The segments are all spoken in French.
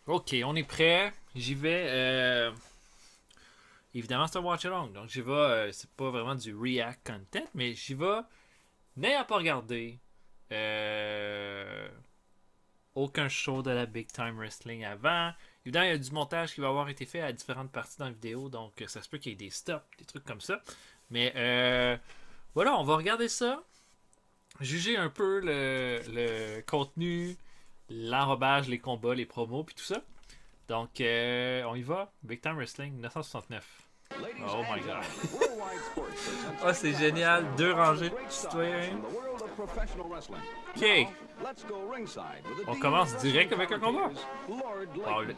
Ok, on est prêt. J'y vais. Évidemment, c'est un watch-along. Donc, j'y vais. C'est pas vraiment du react content, mais j'y vais. N'ayant pas regardé aucun show de la Big Time Wrestling avant. Évidemment, il y a du montage qui va avoir été fait à différentes parties dans la vidéo. Donc, ça se peut qu'il y ait des stops, des trucs comme ça. Mais voilà, on va regarder ça. Juger un peu le contenu, l'enrobage, les combats, les promos, puis tout ça. Donc, on y va. Big Time Wrestling 1969. Oh my god. Oh, c'est génial. Deux rangées de citoyens. Ok. On commence direct avec un combat. Oh,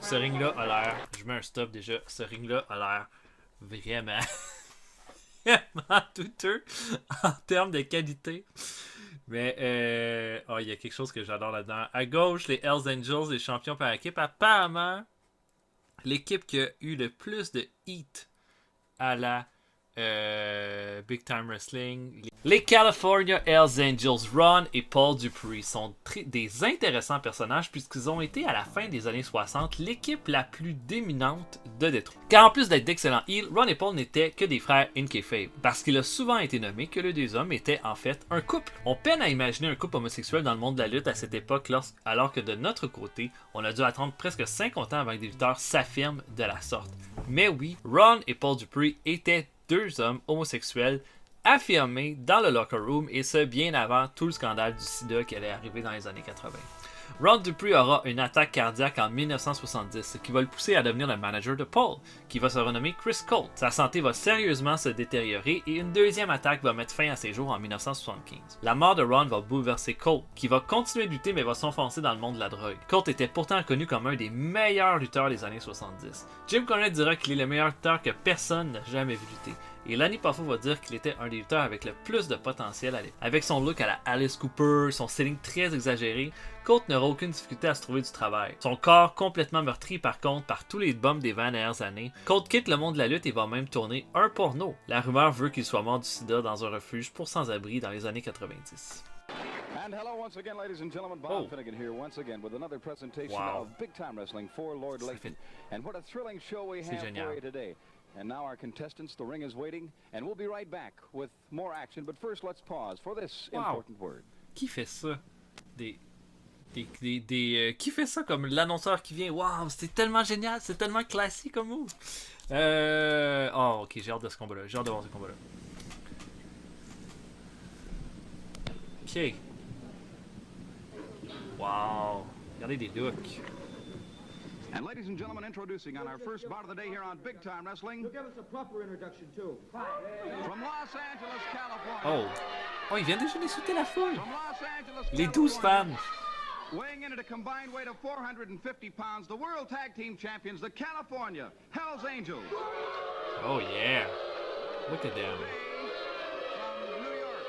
ce ring-là a l'air. Je mets un stop déjà. Ce ring-là a l'air vraiment. Vraiment douteux en termes de qualité. Mais il y a quelque chose que j'adore là-dedans. À gauche, les Hells Angels, les champions par équipe. Apparemment, l'équipe qui a eu le plus de hits à la Big Time Wrestling. Les California Hells Angels, Ron et Paul Dupree, sont des intéressants personnages puisqu'ils ont été à la fin des années 60 l'équipe la plus dominante de Détroit. Car en plus d'être d'excellents heels, Ron et Paul n'étaient que des frères in kayfabe, parce qu'il a souvent été nommé que les deux hommes étaient en fait un couple. On peine à imaginer un couple homosexuel dans le monde de la lutte à cette époque, alors que de notre côté, on a dû attendre presque 50 ans avant que des lutteurs s'affirment de la sorte. Mais oui, Ron et Paul Dupree étaient deux hommes homosexuels affirmés dans le locker room, et ce bien avant tout le scandale du sida qui allait arriver dans les années 80. Ron Dupree aura une attaque cardiaque en 1970, ce qui va le pousser à devenir le manager de Paul, qui va se renommer Chris Colt. Sa santé va sérieusement se détériorer et une deuxième attaque va mettre fin à ses jours en 1975. La mort de Ron va bouleverser Colt, qui va continuer de lutter mais va s'enfoncer dans le monde de la drogue. Colt était pourtant connu comme un des meilleurs lutteurs des années 70. Jim Cornette dira qu'il est le meilleur lutteur que personne n'a jamais vu lutter. Et Lanny Poffo va dire qu'il était un des lutteurs avec le plus de potentiel à l'époque. Avec son look à la Alice Cooper, son selling très exagéré, Colt n'aura aucune difficulté à se trouver du travail. Son corps complètement meurtri par contre par tous les bums des 20 dernières années, Colt quitte le monde de la lutte et va même tourner un porno. La rumeur veut qu'il soit mort du sida dans un refuge pour sans-abri dans les années 90. And hello once again, ladies and gentlemen. Bob Finnegan here once again with another presentation of Big Time Wrestling for Lord Layton. And what a thrilling show we have for you today. And now our contestants, the ring is waiting, and we'll be right back with more action. But first, let's pause for this important word. Qui fait ça? Qui fait ça comme l'annonceur qui vient? Waouh, c'est tellement génial, c'est tellement classique comme move. Oh, ok, j'ai hâte de ce combat-là. J'ai hâte de voir ce combat-là. Ok. Wow. Regardez les looks. And ladies and gentlemen, introducing on our first bout of the day here on Big Time Wrestling. You'll give us a proper introduction too. From Los Angeles, California. Oh, il vient déjà d'insulter la foule. From Los Angeles, Les 12 fans. Weighing in at a combined weight of 450 pounds, the World Tag Team Champions, the California Hells Angels. Oh yeah. Look at them. From New York,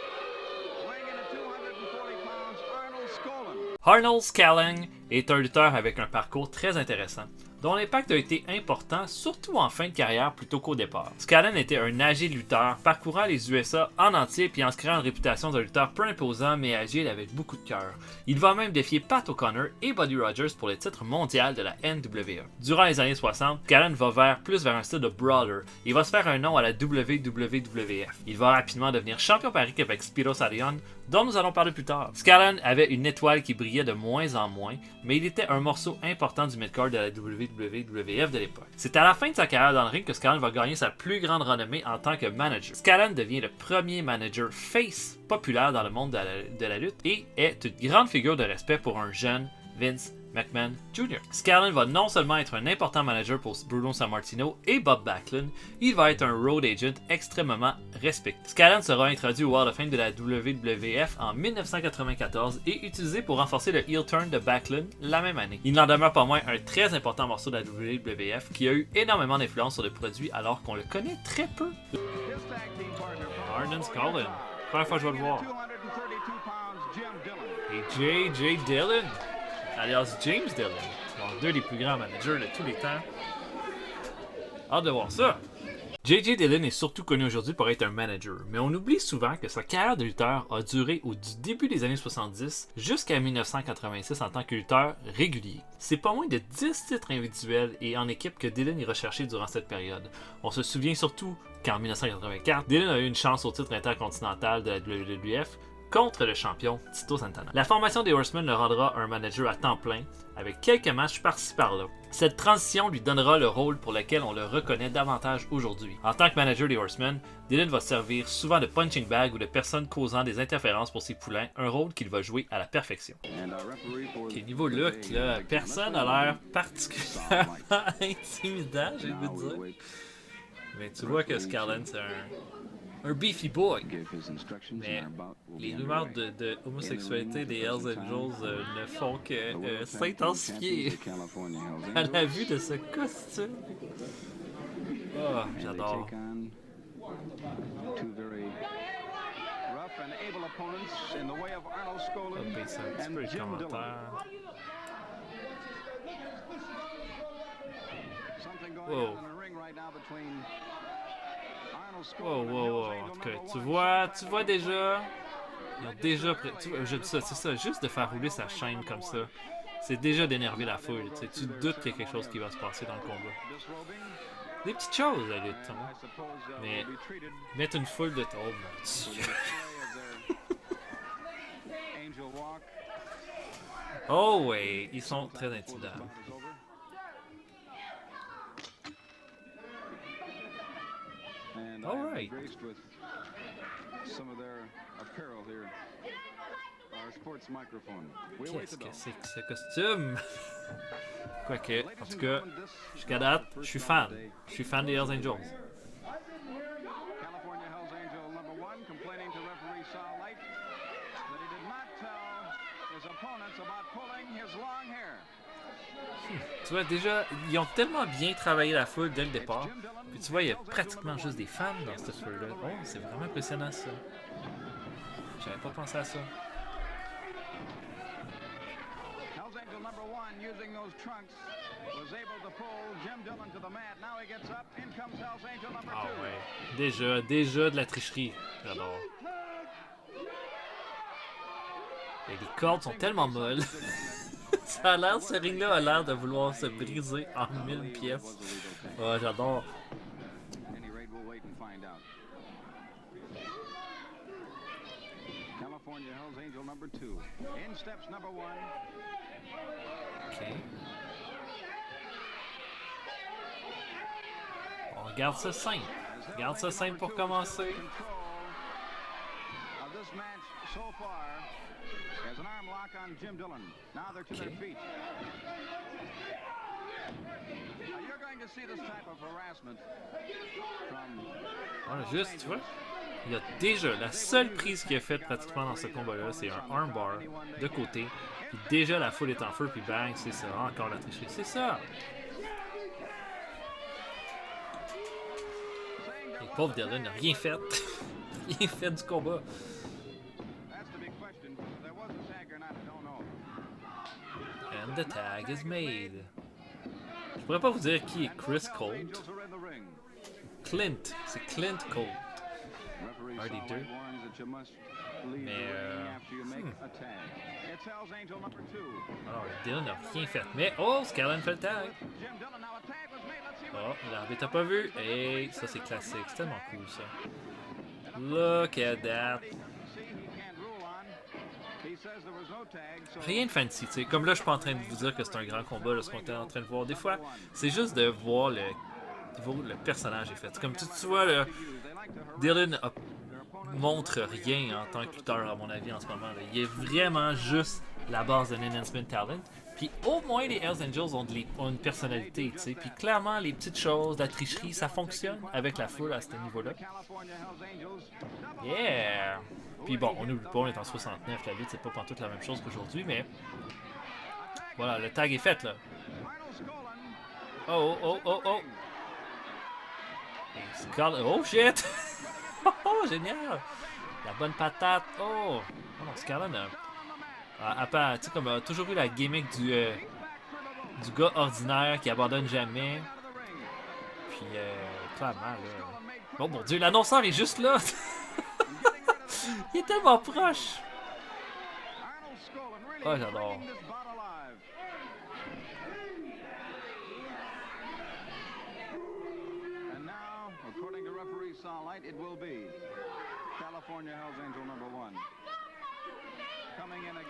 weighing in at 240 pounds, Arnold Skaaland. Arnold Skaaland est un lutteur avec un parcours très intéressant, dont l'impact a été important, surtout en fin de carrière plutôt qu'au départ. Skaaland était un agile lutteur, parcourant les USA en entier puis en se créant une réputation d'un lutteur peu imposant mais agile avec beaucoup de cœur. Il va même défier Pat O'Connor et Buddy Rogers pour le titre mondial de la NWA. Durant les années 60, Skaaland va plus vers un style de brawler et va se faire un nom à la WWF. Il va rapidement devenir champion par équipe avec Spiros Arion, dont nous allons parler plus tard. Skaaland avait une étoile qui brillait de moins en moins, mais il était un morceau important du midcard de la WWF de l'époque. C'est à la fin de sa carrière dans le ring que Skaaland va gagner sa plus grande renommée en tant que manager. Skaaland devient le premier manager face populaire dans le monde de la lutte et est une grande figure de respect pour un jeune Vince McMahon Jr. Skaaland va non seulement être un important manager pour Bruno Sammartino et Bob Backlund, il va être un road agent extrêmement respecté. Skaaland sera introduit au Hall of Fame de la WWF en 1994 et utilisé pour renforcer le heel turn de Backlund la même année. Il n'en demeure pas moins un très important morceau de la WWF qui a eu énormément d'influence sur le produit alors qu'on le connaît très peu. Arnold Skaaland, première fois que je vais le voir. Et J.J. Dillon, alias James Dillon, deux des plus grands managers de tous les temps. Hâte de voir ça. J.J. Dillon est surtout connu aujourd'hui pour être un manager, mais on oublie souvent que sa carrière de lutteur a duré du début des années 70 jusqu'à 1986 en tant que lutteur régulier. C'est pas moins de 10 titres individuels et en équipe que Dillon est recherché durant cette période. On se souvient surtout qu'en 1984, Dillon a eu une chance au titre intercontinental de la WWF contre le champion Tito Santana. La formation des Horsemen le rendra un manager à temps plein, avec quelques matchs par-ci par-là. Cette transition lui donnera le rôle pour lequel on le reconnaît davantage aujourd'hui. En tant que manager des Horsemen, Dillon va servir souvent de punching bag ou de personne causant des interférences pour ses poulains, un rôle qu'il va jouer à la perfection. Ok, niveau look, là, personne n'a l'air particulièrement intimidant, j'ai envie de dire. Mais tu vois que Scarlett, c'est un beefy boy. Mais les rumeurs de homosexualité des Hells Angels ne font que s'intensifier à la vue de ce costume. Oh, j'adore. On va baisser un petit peu les commentaires. Wow. Wow. En tout cas, tu vois déjà. Ils ont déjà. Je dis ça, c'est ça. Juste de faire rouler sa chaîne comme ça, c'est déjà d'énerver la foule. Tu te doutes qu'il y a quelque chose qui va se passer dans le combat. Des petites choses, la lutte. Hein. Mais mettre une foule de. Oh mon Dieu. Oh ouais, ils sont très intimidants. All right. Qu'est-ce que c'est que ce costume? Quoique, en tout cas, jusqu'à date, je suis fan. Je suis fan des Hells Angels. Tu vois, déjà, ils ont tellement bien travaillé la foule dès le départ. Puis tu vois, il y a pratiquement juste des femmes dans cette foule-là. Oh, c'est vraiment impressionnant ça. J'avais pas pensé à ça. Ah ouais. Déjà de la tricherie. J'adore. Et les cordes sont tellement molles. Ça a l'air, ce ring-là a l'air de vouloir se briser en 1000 pièces. Oh, j'adore. Ok. On regarde ça simple. Regarde ça simple pour commencer. Okay. Voilà, juste, tu vois, il y a déjà la seule prise qu'il a faite pratiquement dans ce combat-là, c'est un armbar de côté. Puis déjà la foule est en feu, puis bang, c'est ça, encore la tricherie, c'est ça. Et pauvre Dillon n'a rien fait, rien fait du combat. And the tag is made. Je pourrais pas vous dire qui est Chris Colt. Clint, c'est Clint Colt. Hardy 2. Mais alors, Dillon n'a rien fait. Mais oh, Scarlett fait le tag. Oh, l'arbitre n'a pas vu. Et ça c'est classique, c'est tellement cool ça. Look at that. Rien de fancy, tu sais. Comme là, je suis pas en train de vous dire que c'est un grand combat, là, ce qu'on est en train de voir. Des fois, c'est juste de voir le personnage est fait. Comme tu vois, là, Dillon montre rien en tant que lutteur, à mon avis, en ce moment. Là. Il est vraiment juste la base d'un enhancement talent. Puis au moins, les Hells Angels ont une personnalité, tu sais. Puis clairement, les petites choses, la tricherie, ça fonctionne avec la foule à ce niveau-là. Yeah! Puis bon, on n'oublie pas, on est en 69, la lutte, c'est pas pantoute la même chose qu'aujourd'hui, mais voilà, le tag est fait, là. Oh! Oh shit! Oh, génial! La bonne patate! Oh non, Scarlett a tu sais, comme a toujours eu la gimmick du gars ordinaire qui abandonne jamais. puis clairement, là... Oh mon Dieu, l'annonceur est juste là! Il est tellement proche! Oh, j'adore.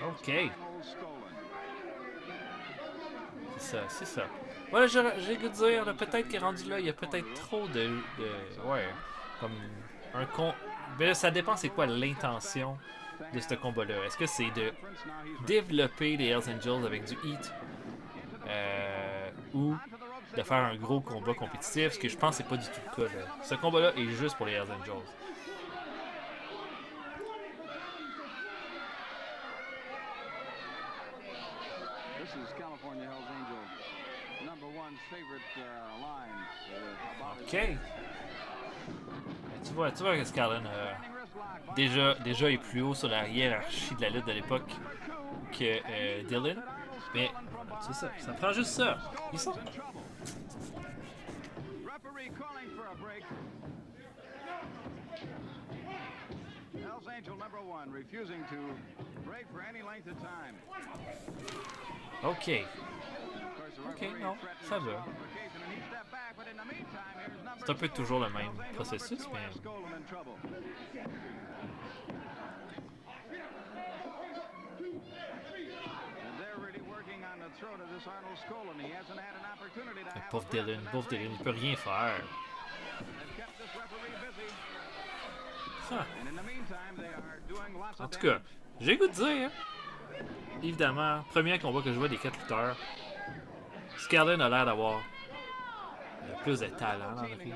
Ok. C'est ça. Voilà, j'ai le goût de dire, peut-être qu'il est rendu là, il y a peut-être trop ouais, comme un con... Mais ça dépend c'est quoi l'intention de ce combat-là. Est-ce que c'est de développer les Hells Angels avec du heat ou de faire un gros combat compétitif, ce que je pense que c'est pas du tout le cas. Là. Ce combat-là est juste pour les Hells Angels. Ok. Tu vois que Scarlett déjà est plus haut sur la hiérarchie de la lutte de l'époque que Dylan. Mais c'est ça, ça prend juste ça. Ils sont. Ok. Ok, non, ça va. C'est un peu toujours le même processus, mais... Pauvre Dylan, il peut rien faire. Ah. En tout cas, j'ai goût de dire, évidemment, premier combat que je vois des 4 lutteurs, Scarlett a l'air d'avoir plus de talent dans le ring,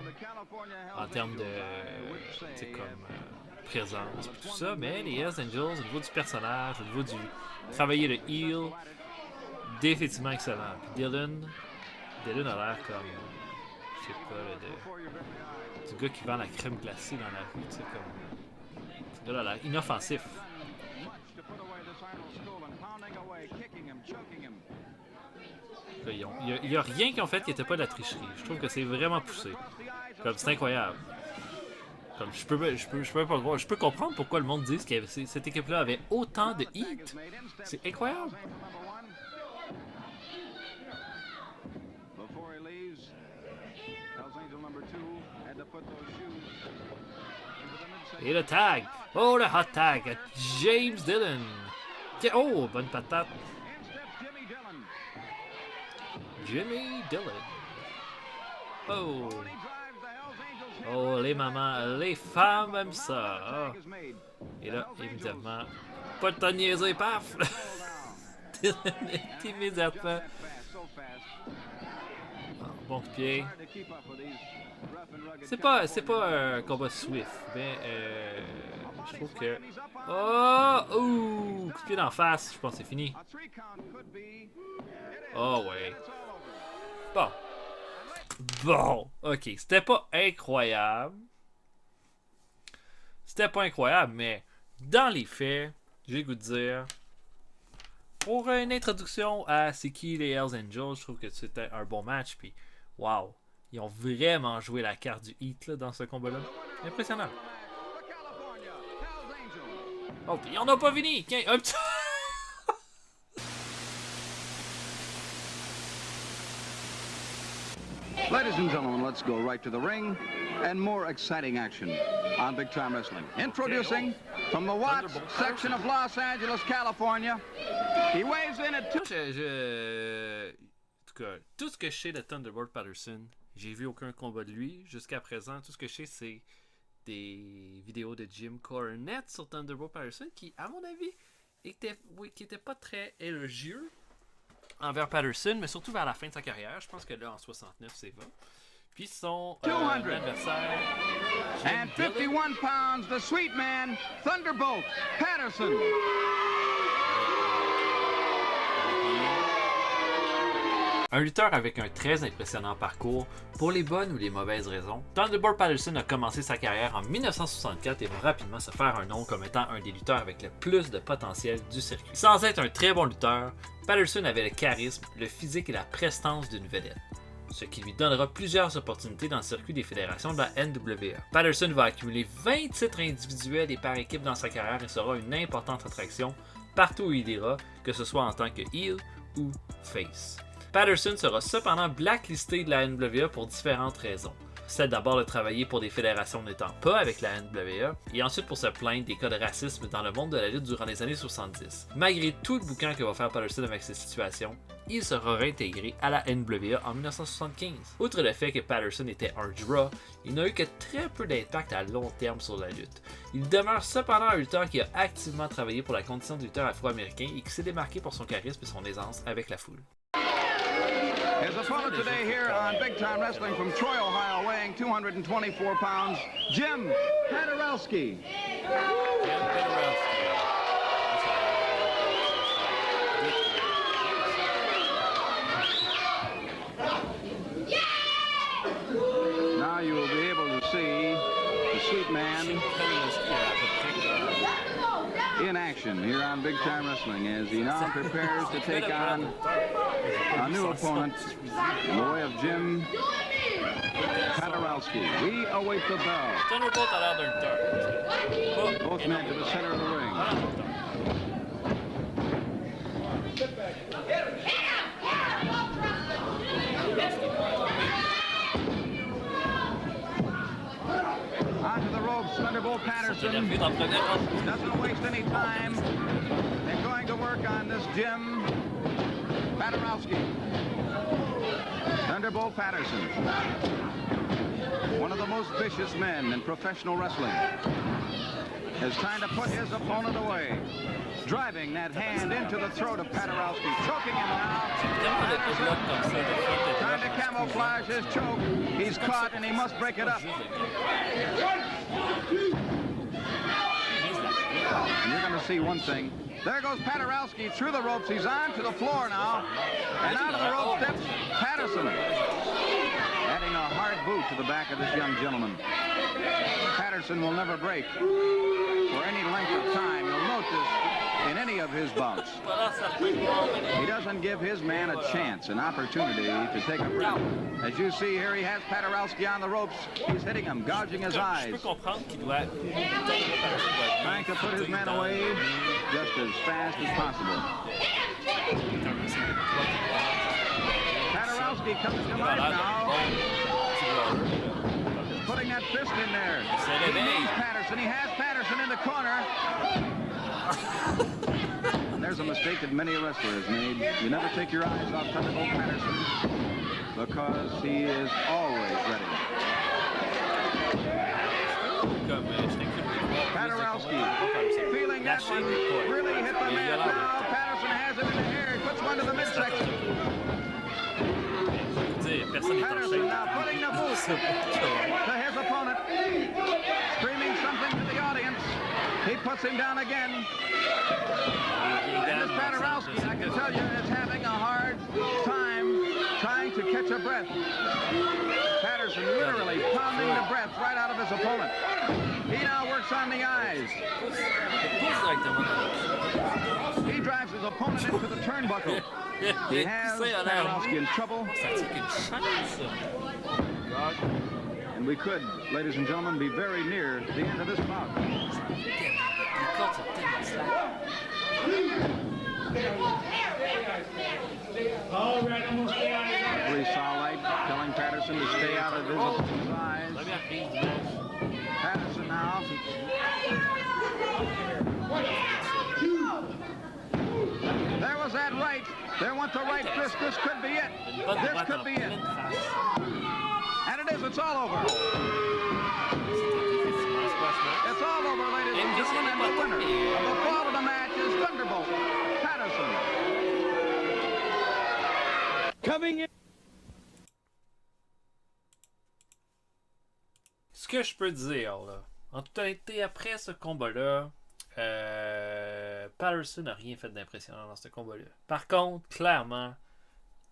en termes de présence et tout ça, mais les Hells Angels, au niveau du personnage, au niveau du travailler le heel, définitivement excellent. Puis Dylan a l'air comme, je sais pas, du gars qui vend la crème glacée dans la rue, tu sais, comme, ce gars-là a l'air inoffensif. Il y a rien qu'ils ont fait qui n'était pas de la tricherie. Je trouve que c'est vraiment poussé. Comme c'est incroyable. Comme je peux comprendre pourquoi le monde dit que cette équipe-là avait autant de heat. C'est incroyable. Et le tag. Oh, le hot tag. James Dillon. Oh, bonne patate. Jimmy Dillon. Oh. Oh, les mamans, les femmes aiment ça. Oh. Et là, évidemment, pas de temps de niaiser, paf! Dillon est immédiatement. Oh, bon coup de pied. C'est pas un combat swift, mais je trouve que... Oh! Ouh! Coup de pied d'en face, je pense que c'est fini. Oh, ouais. Bon, ok, c'était pas incroyable. Mais dans les faits, j'ai le goût de dire, pour une introduction à c'est qui les Hells Angels, je trouve que c'était un bon match. Puis, wow, ils ont vraiment joué la carte du heat là, dans ce combat-là. Impressionnant. Oh, puis on n'a pas fini. Tiens, un petit... Ladies and gentlemen, let's go right to the ring and more exciting action on Big Time Wrestling. Introducing from the Watts section of Los Angeles, California, he weighs in at... En tout cas, tout ce que je sais de Thunderbolt Patterson, j'ai vu aucun combat de lui. Jusqu'à présent, tout ce que je sais, c'est des vidéos de Jim Cornette sur Thunderbolt Patterson qui, à mon avis, était pas très élogieux envers Patterson, mais surtout vers la fin de sa carrière. Je pense que là, en 69, c'est va. Puis son adversaire... And 51 pounds, the sweet man, Thunderbolt Patterson. Un lutteur avec un très impressionnant parcours, pour les bonnes ou les mauvaises raisons. Thunderbolt Patterson a commencé sa carrière en 1964 et va rapidement se faire un nom comme étant un des lutteurs avec le plus de potentiel du circuit. Sans être un très bon lutteur, Patterson avait le charisme, le physique et la prestance d'une vedette. ce qui lui donnera plusieurs opportunités dans le circuit des fédérations de la NWA. Patterson va accumuler 20 titres individuels et par équipe dans sa carrière et sera une importante attraction partout où il ira, que ce soit en tant que heel ou face. Patterson sera cependant blacklisté de la NWA pour différentes raisons. C'est d'abord de travailler pour des fédérations n'étant pas avec la NWA, et ensuite pour se plaindre des cas de racisme dans le monde de la lutte durant les années 70. Malgré tout le boucan que va faire Patterson avec ces situations, il sera réintégré à la NWA en 1975. Outre le fait que Patterson était un draw, il n'a eu que très peu d'impact à long terme sur la lutte. Il demeure cependant un lutteur qui a activement travaillé pour la condition du lutteur afro-américain et qui s'est démarqué pour son charisme et son aisance avec la foule. His opponent today here on Big Time Wrestling from Troy, Ohio, weighing 224 pounds, Jim Paderewski. Now you will be able to see the sweet man in action here on Big Time Wrestling as he now prepares to take on a new opponent in the way of Jim Paderewski. We await the bell. Both men to the center of the ring. Onto the ropes, Thunderbolt Patterson doesn't waste any time. They're going to work on this Jim Paderewski. Thunderbolt Patterson, one of the most vicious men in professional wrestling, is trying to put his opponent away. Driving that hand into the throat of Paderewski, choking him now. Trying to camouflage his choke. He's caught and he must break it up. And you're going to see one thing. There goes Paderewski through the ropes. He's on to the floor now. And out of the rope steps Patterson. Adding a hard boot to the back of this young gentleman. Patterson will never break for any length of time. You'll note this in any of his bouts. He doesn't give his man a chance, an opportunity to take a breath. As you see here, he has Paderewski on the ropes. He's hitting him, gouging his eyes. Trying to put his man away just as fast as possible. Paderewski comes to life now. Putting that fist in there. He needs Patterson. He has Patterson in the corner. And there's a mistake that many a wrestler has made. You never take your eyes off Thunderbolt Patterson because he is always ready. Paderewski feeling that one really hit the man. Now Patterson has him in the air. He puts one to the midsection. Patterson now putting the boot to his opponent. Screaming something to the audience. He puts him down again. And this Paderewski, I can tell you, is having a hard time trying to catch a breath. Patterson literally pounding the breath right out of his opponent. He now works on the eyes. He drives his opponent into the turnbuckle. He has Paderewski in trouble. And we could, ladies and gentlemen, be very near the end of this bout. Referee saw light telling Patterson to stay out of his opponent's eyes. Patterson now. There was that right. There went the right fist. This could be it. This could be it. And it is. It's all over. It's all over, ladies and gentlemen. And the winner of the fall of the match is Thunderbolt Patterson. Coming in. Ce que je peux dire, là, en toute honnêteté, après ce combat-là, Patterson n'a rien fait d'impressionnant dans ce combat-là. Par contre, clairement,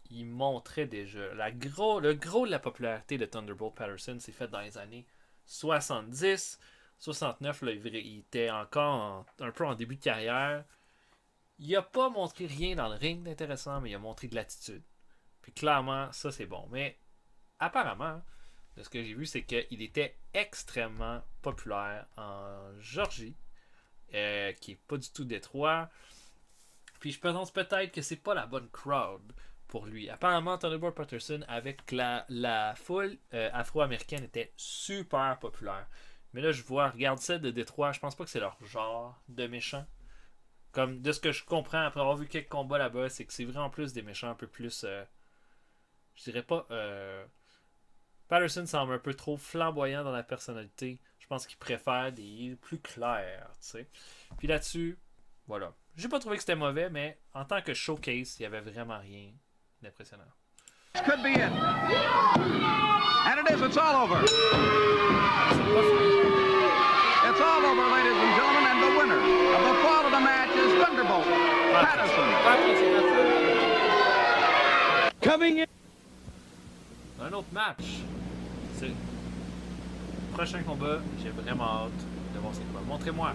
il montrait déjà le gros de la popularité de Thunderbolt Patterson s'est fait dans les années 70, 69, là, il était encore un peu en début de carrière. Il n'a pas montré rien dans le ring d'intéressant, mais il a montré de l'attitude. Puis clairement, ça c'est bon. Mais apparemment, de ce que j'ai vu, c'est qu'il était extrêmement populaire en Georgie, qui est pas du tout Détroit. Puis je pense peut-être que c'est pas la bonne crowd pour lui. Apparemment, Thunderbolt Patterson, avec la foule afro-américaine, était super populaire. Mais là, je vois, regarde ça de Détroit, je pense pas que c'est leur genre de méchant. Comme de ce que je comprends après avoir vu quelques combats là-bas, c'est que c'est vraiment plus des méchants un peu plus... je dirais pas... Patterson semble un peu trop flamboyant dans la personnalité. Je pense qu'il préfère des plus clairs, tu sais. Puis là-dessus, voilà. J'ai pas trouvé que c'était mauvais, mais en tant que showcase, il y avait vraiment rien d'impressionnant. Could be it. And it is, it's all over. It's all over, ladies and gentlemen, and the winner of the fall of the match is Thunderbolt Patterson. Coming in. Un autre match. C'est le prochain combat. J'ai vraiment hâte de voir c'est quoi. Montrez-moi.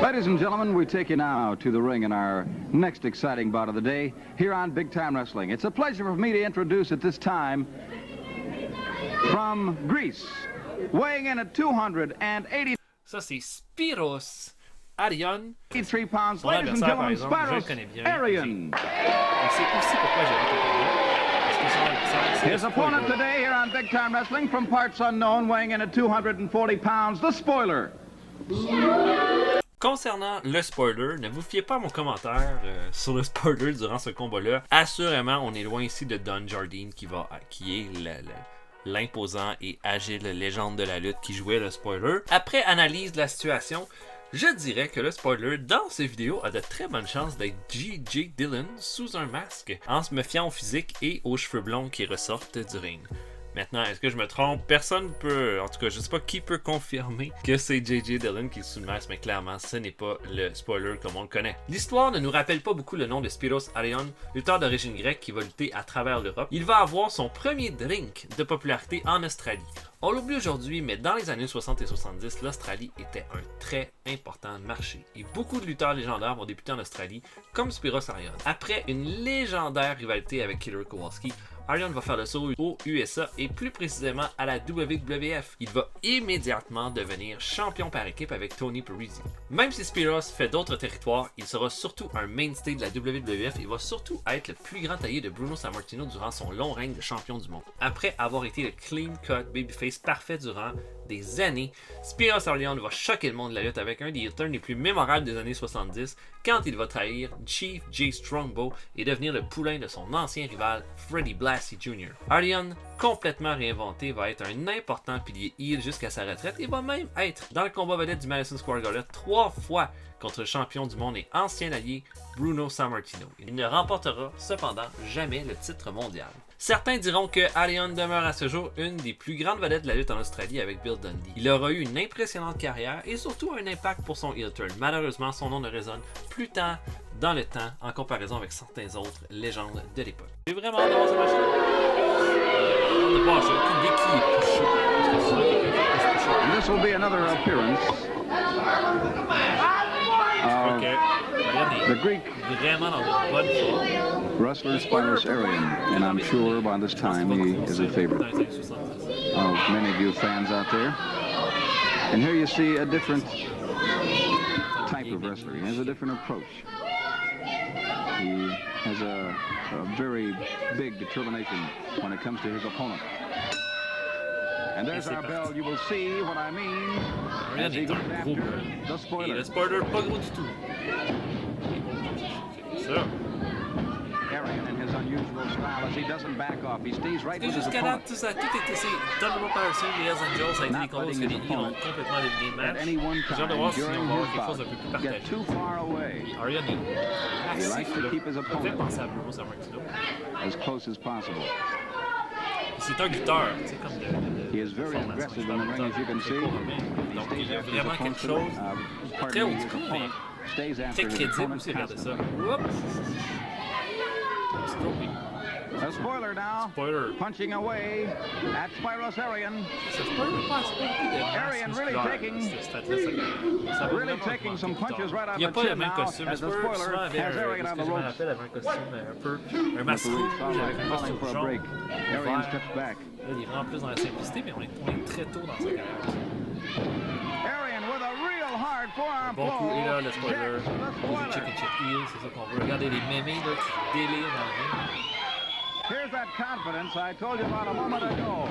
Ladies and gentlemen, we take you now to the ring in our next exciting bout of the day here on Big Time Wrestling. It's a pleasure for me to introduce at this time from Greece, weighing in at 280. Ça, c'est Spiros Arion. 83 pounds, ladies and gentlemen, Spiros Arion. C'est aussi pourquoi j'ai hâte de parler. His opponent today here on Big Time Wrestling from parts unknown, weighing in at 240 pounds, the Spoiler. Concernant le spoiler, ne vous fiez pas à mon commentaire sur le spoiler durant ce combat-là. Assurément, on est loin ici de Don Jardine qui est l'imposant et agile légende de la lutte qui jouait le spoiler. Après analyse de la situation, je dirais que le spoiler dans cette vidéo a de très bonnes chances d'être J.J. Dillon sous un masque, en se méfiant au physique et aux cheveux blonds qui ressortent du ring. Maintenant, est-ce que je me trompe? Personne peut, en tout cas, je sais pas qui peut confirmer que c'est J.J. Dillon qui est sous le masque, mais clairement, ce n'est pas le spoiler comme on le connaît. L'histoire ne nous rappelle pas beaucoup le nom de Spiros Arion, lutteur d'origine grecque qui va lutter à travers l'Europe. Il va avoir son premier drink de popularité en Australie. On l'oublie aujourd'hui, mais dans les années 60 et 70, l'Australie était un très important marché. Et beaucoup de lutteurs légendaires vont débuter en Australie, comme Spiros Arion. Après une légendaire rivalité avec Killer Kowalski, Arion va faire le saut aux USA et plus précisément à la WWF. Il va immédiatement devenir champion par équipe avec Tony Parisi. Même si Spiros fait d'autres territoires, il sera surtout un mainstay de la WWF et va surtout être le plus grand taillé de Bruno Sammartino durant son long règne de champion du monde. Après avoir été le clean cut babyface parfait durant des années, Spiros Arion va choquer le monde de la lutte avec un des turns les plus mémorables des années 70 quand il va trahir Chief Jay Strongbow et devenir le poulain de son ancien rival Freddie Blassie Jr. Arion, complètement réinventé, va être un important pilier heel jusqu'à sa retraite et va même être dans le combat vedette du Madison Square Garden 3 fois contre le champion du monde et ancien allié Bruno Sammartino. Il ne remportera cependant jamais le titre mondial. Certains diront que Arion demeure à ce jour une des plus grandes vedettes de la lutte en Australie avec Bill Dundee. Il aura eu une impressionnante carrière et surtout un impact pour son heel turn. Malheureusement, son nom ne résonne plus tant dans le temps en comparaison avec certains autres légendes de l'époque. J'ai vraiment hâte d'avoir ce match-là. On va voir, j'ai aucune idée qui est plus chaud. This will be another appearance. The Greek wrestler Spiros Arion, and I'm sure by this time he is a favorite of many of you fans out there. And here you see a different type of wrestler. He has a different approach. He has a very big determination when it comes to his opponent. And there's our bell. You will see what I mean. Arion est un gros gars. Et le spoiler, pas gros du tout. C'est ça. Arion in his unusual style as he doesn't back off. He stays right with his jusqu'à là, opponent. tout ça, tout était c'est Thunderbolt Patterson, les Hells Angels, ça a été des combats parce que les Heels ont complètement dominé le match. J'ai hâte de voir si on va avoir quelque chose d'un peu plus partagé. Puis Arion est assez là. Ça fait penser à Bruno Sammartino. As close as possible. C'est un lutteur, tu sais, comme He is very aggressive in the ring, as you can see. donc il y a vraiment quelque chose très haut du coup, mais très crédible aussi, regardez ça. Oups! A spoiler now. Spoiler. Punching away at Spiros Arian. Ça spoiler pas beaucoup de Arian really taking some punches right out il n'y a of pas the le chin même now costume. as the Spoiler spoiler souvent avait has Arian on the je me ropes. rappelle, avait un costume un peu, un masque rouge avec un costume For a jaune. break. Arian steps back. Là, il est vraiment plus dans la simplicité, mais on est très tôt dans sa carrière. Arian with a real hard forearm Bon coup, et là, le blow. spoiler. Jacks the Du spoiler. chicken chip heel, c'est ça qu'on veut. Regardez les mémés là, qui délirent dans le ring. Here's that confidence I told you about a moment ago.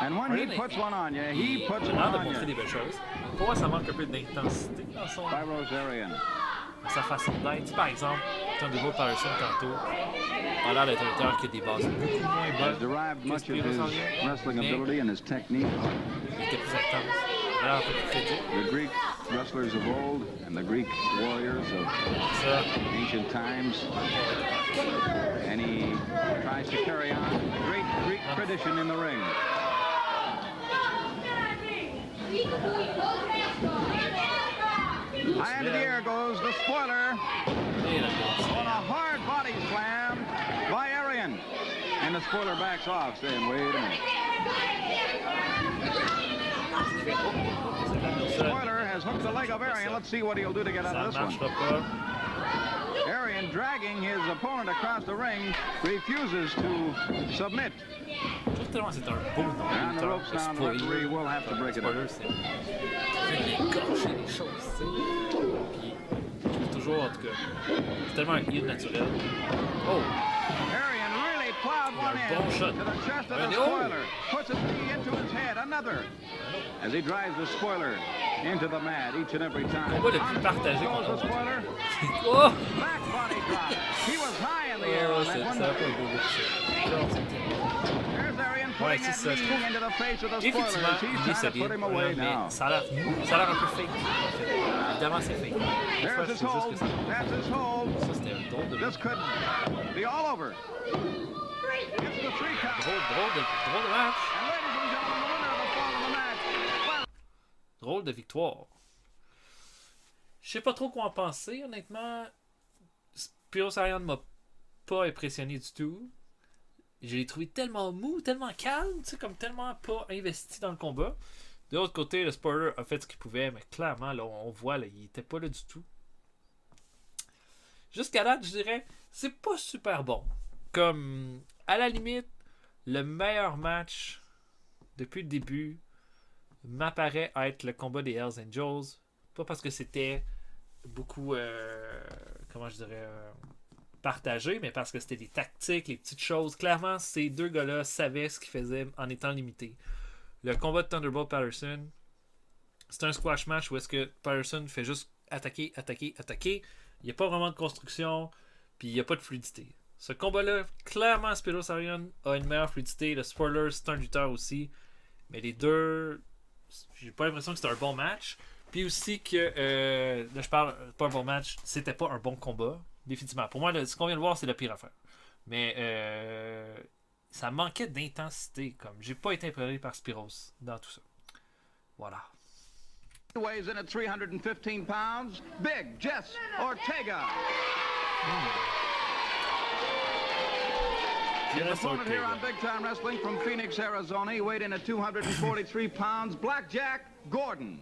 And when he puts one on you, he puts Il one a l'air de on montrer you. des belles choses. Pour moi, ça manque un peu d'intensité dans Spiros Arian. sa façon d'être. Tu sais, par exemple, Thunderbolt Patterson tantôt a l'air d'être un lutteur qui a des bases beaucoup moins Has bonnes. derived much of his wrestling Mais ability and his technique. il était plus intense. Il a l'air un peu plus crédible. The Greek wrestlers of old and the Greek warriors of Ça, ancient times. And he tries to carry on the great Greek tradition in the ring. High into the air goes the spoiler et la on a hard body slam by Arian. And the spoiler backs off, saying, wait a minute. Spoiler has hooked the leg of Arian. Let's see what he'll do to get out Ça of this one. marchera pas. Arian, dragging his opponent across the ring, refuses to submit. Je trouve tellement que c'est un beau nom. And the lutteur, ropes le down, the spoiler. referee will have to break it up. Spoiler, c'est écorcher les choses, tu sais. Puis, je trouve toujours, en tout cas, c'est tellement un heel naturel. Oh! Arian really plowed one in bon shot. to the chest of the And oh! spoiler. Puts a knee into his head. Another. As he drives the spoiler into the mat each and every time. Combat le plus partagé On qu'on goes the a. spoiler. Oh! Back body drop. He was high in the air on that Ça one. va pas beau, ça. There's Arian Ouais, putting c'est that ça. Je knee trouve into the face of the spoiler. effectivement, He's il est trying to solide, put him away mais now. ça a l'air mou, ça a l'air un peu fake. En fait. Évidemment, c'est fake. Des fois, There's je his sais juste hold. que ça. That's his hold. Ça, c'était un drôle de This could be all over. It's the 3 count. drôle de match. And ladies and gentlemen, the winner of the fall of the match. Drôle de victoire. Je sais pas trop quoi en penser, honnêtement. Spiros Arian m'a pas impressionné du tout. Je l'ai trouvé tellement mou, tellement calme, tu sais, comme tellement pas investi dans le combat. De l'autre côté, le spoiler a fait ce qu'il pouvait, mais clairement, là, on voit, là, il était pas là du tout. Jusqu'à date, je dirais, c'est pas super bon. Comme, à la limite, le meilleur match depuis le début m'apparaît être le combat des Hells Angels. Pas parce que c'était beaucoup, comment je dirais, partagé, mais parce que c'était des tactiques, les petites choses. Clairement, ces deux gars-là savaient ce qu'ils faisaient en étant limités. Le combat de Thunderbolt Patterson, c'est un squash match où est-ce que Patterson fait juste attaquer. Il n'y a pas vraiment de construction, puis il n'y a pas de fluidité. Ce combat-là, clairement, Spiros Arian a une meilleure fluidité. Le spoiler, c'est un lutteur aussi. Mais les deux, j'ai pas l'impression que c'était un bon match. Puis aussi que, là je parle pas un bon match, c'était pas un bon combat. Définitivement. Pour moi, ce qu'on vient de voir, c'est la pire affaire. Mais ça manquait d'intensité. Comme j'ai pas été impressionné par Spiros dans tout ça. Voilà. Weighs in at 315 pounds. Big Jess Ortega. His opponent here on Big Time Wrestling from Phoenix, Arizona. He weighed in at 243 pounds. Blackjack Gordon.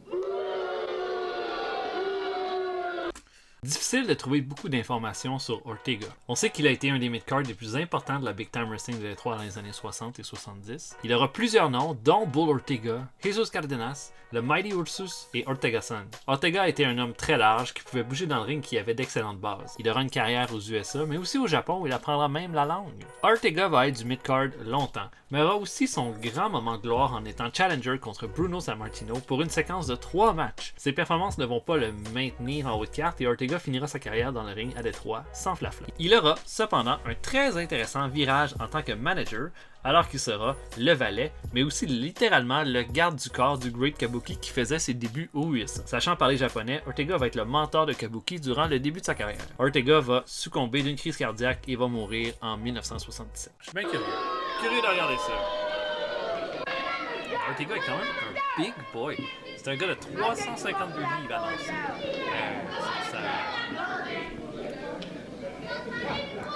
Difficile de trouver beaucoup d'informations sur Ortega. On sait qu'il a été un des mid-cards les plus importants de la Big Time Wrestling de Détroit dans les années 60 et 70. Il aura plusieurs noms, dont Bull Ortega, Jesus Cardenas, le Mighty Ursus et Ortega Son. Ortega était un homme très large qui pouvait bouger dans le ring, qui avait d'excellentes bases. Il aura une carrière aux USA, mais aussi au Japon où il apprendra même la langue. Ortega va être du mid-card longtemps, mais aura aussi son grand moment de gloire en étant challenger contre Bruno Sammartino pour une séquence de 3 matchs. Ses performances ne vont pas le maintenir en haut de carte et Ortega finira sa carrière dans le ring à Détroit sans flafla. Il aura cependant un très intéressant virage en tant que manager, alors qu'il sera le valet, mais aussi littéralement le garde du corps du Great Kabuki qui faisait ses débuts au USA. Sachant parler japonais, Ortega va être le mentor de Kabuki durant le début de sa carrière. Ortega va succomber d'une crise cardiaque et va mourir en 1977. Je suis bien curieux de regarder ça. Ortega est quand même un big boy. C'est un gars de 352 livres annoncé.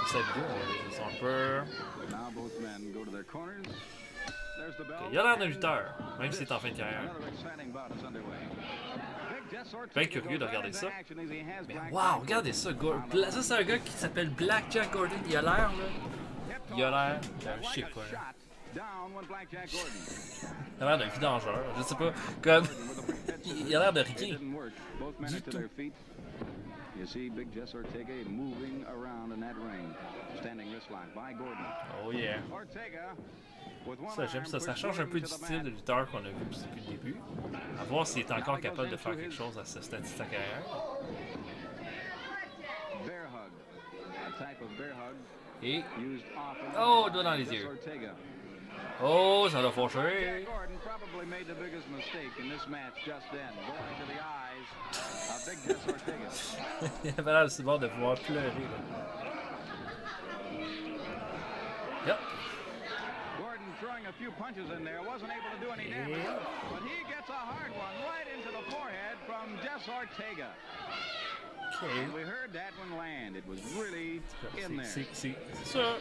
C'est sa vidéo, on va juste un peu. Okay, il a l'air d'un lutteur, même si c'est en fin de carrière. Bien curieux de regarder ça. Mais wow, regardez ça, ça c'est un gars qui s'appelle Blackjack Gordon. Il a l'air, là. Il a l'air, je sais pas. Là. Il a l'air d'un vidangeur, je sais pas. Comme. Il a l'air de rien. Du tout. You see Big Jess Ortega moving around in that ring. Standing wrist lock by Gordon. Oh yeah. Ça, j'aime ça. Ça change un peu du style de lutteur qu'on a vu depuis le début. À voir s'il est encore capable de faire quelque chose à ce stade de sa carrière. Et... Oh, doigt dans les yeux. Oh, ça l'a fauché. Il avait l'air aussi bon de pouvoir pleurer. Yep. Throwing a few punches in there, wasn't able to do any damage, but he gets a hard one right into the forehead from Jess Ortega. Okay. And we heard that one land. It was really in there. C'est ça.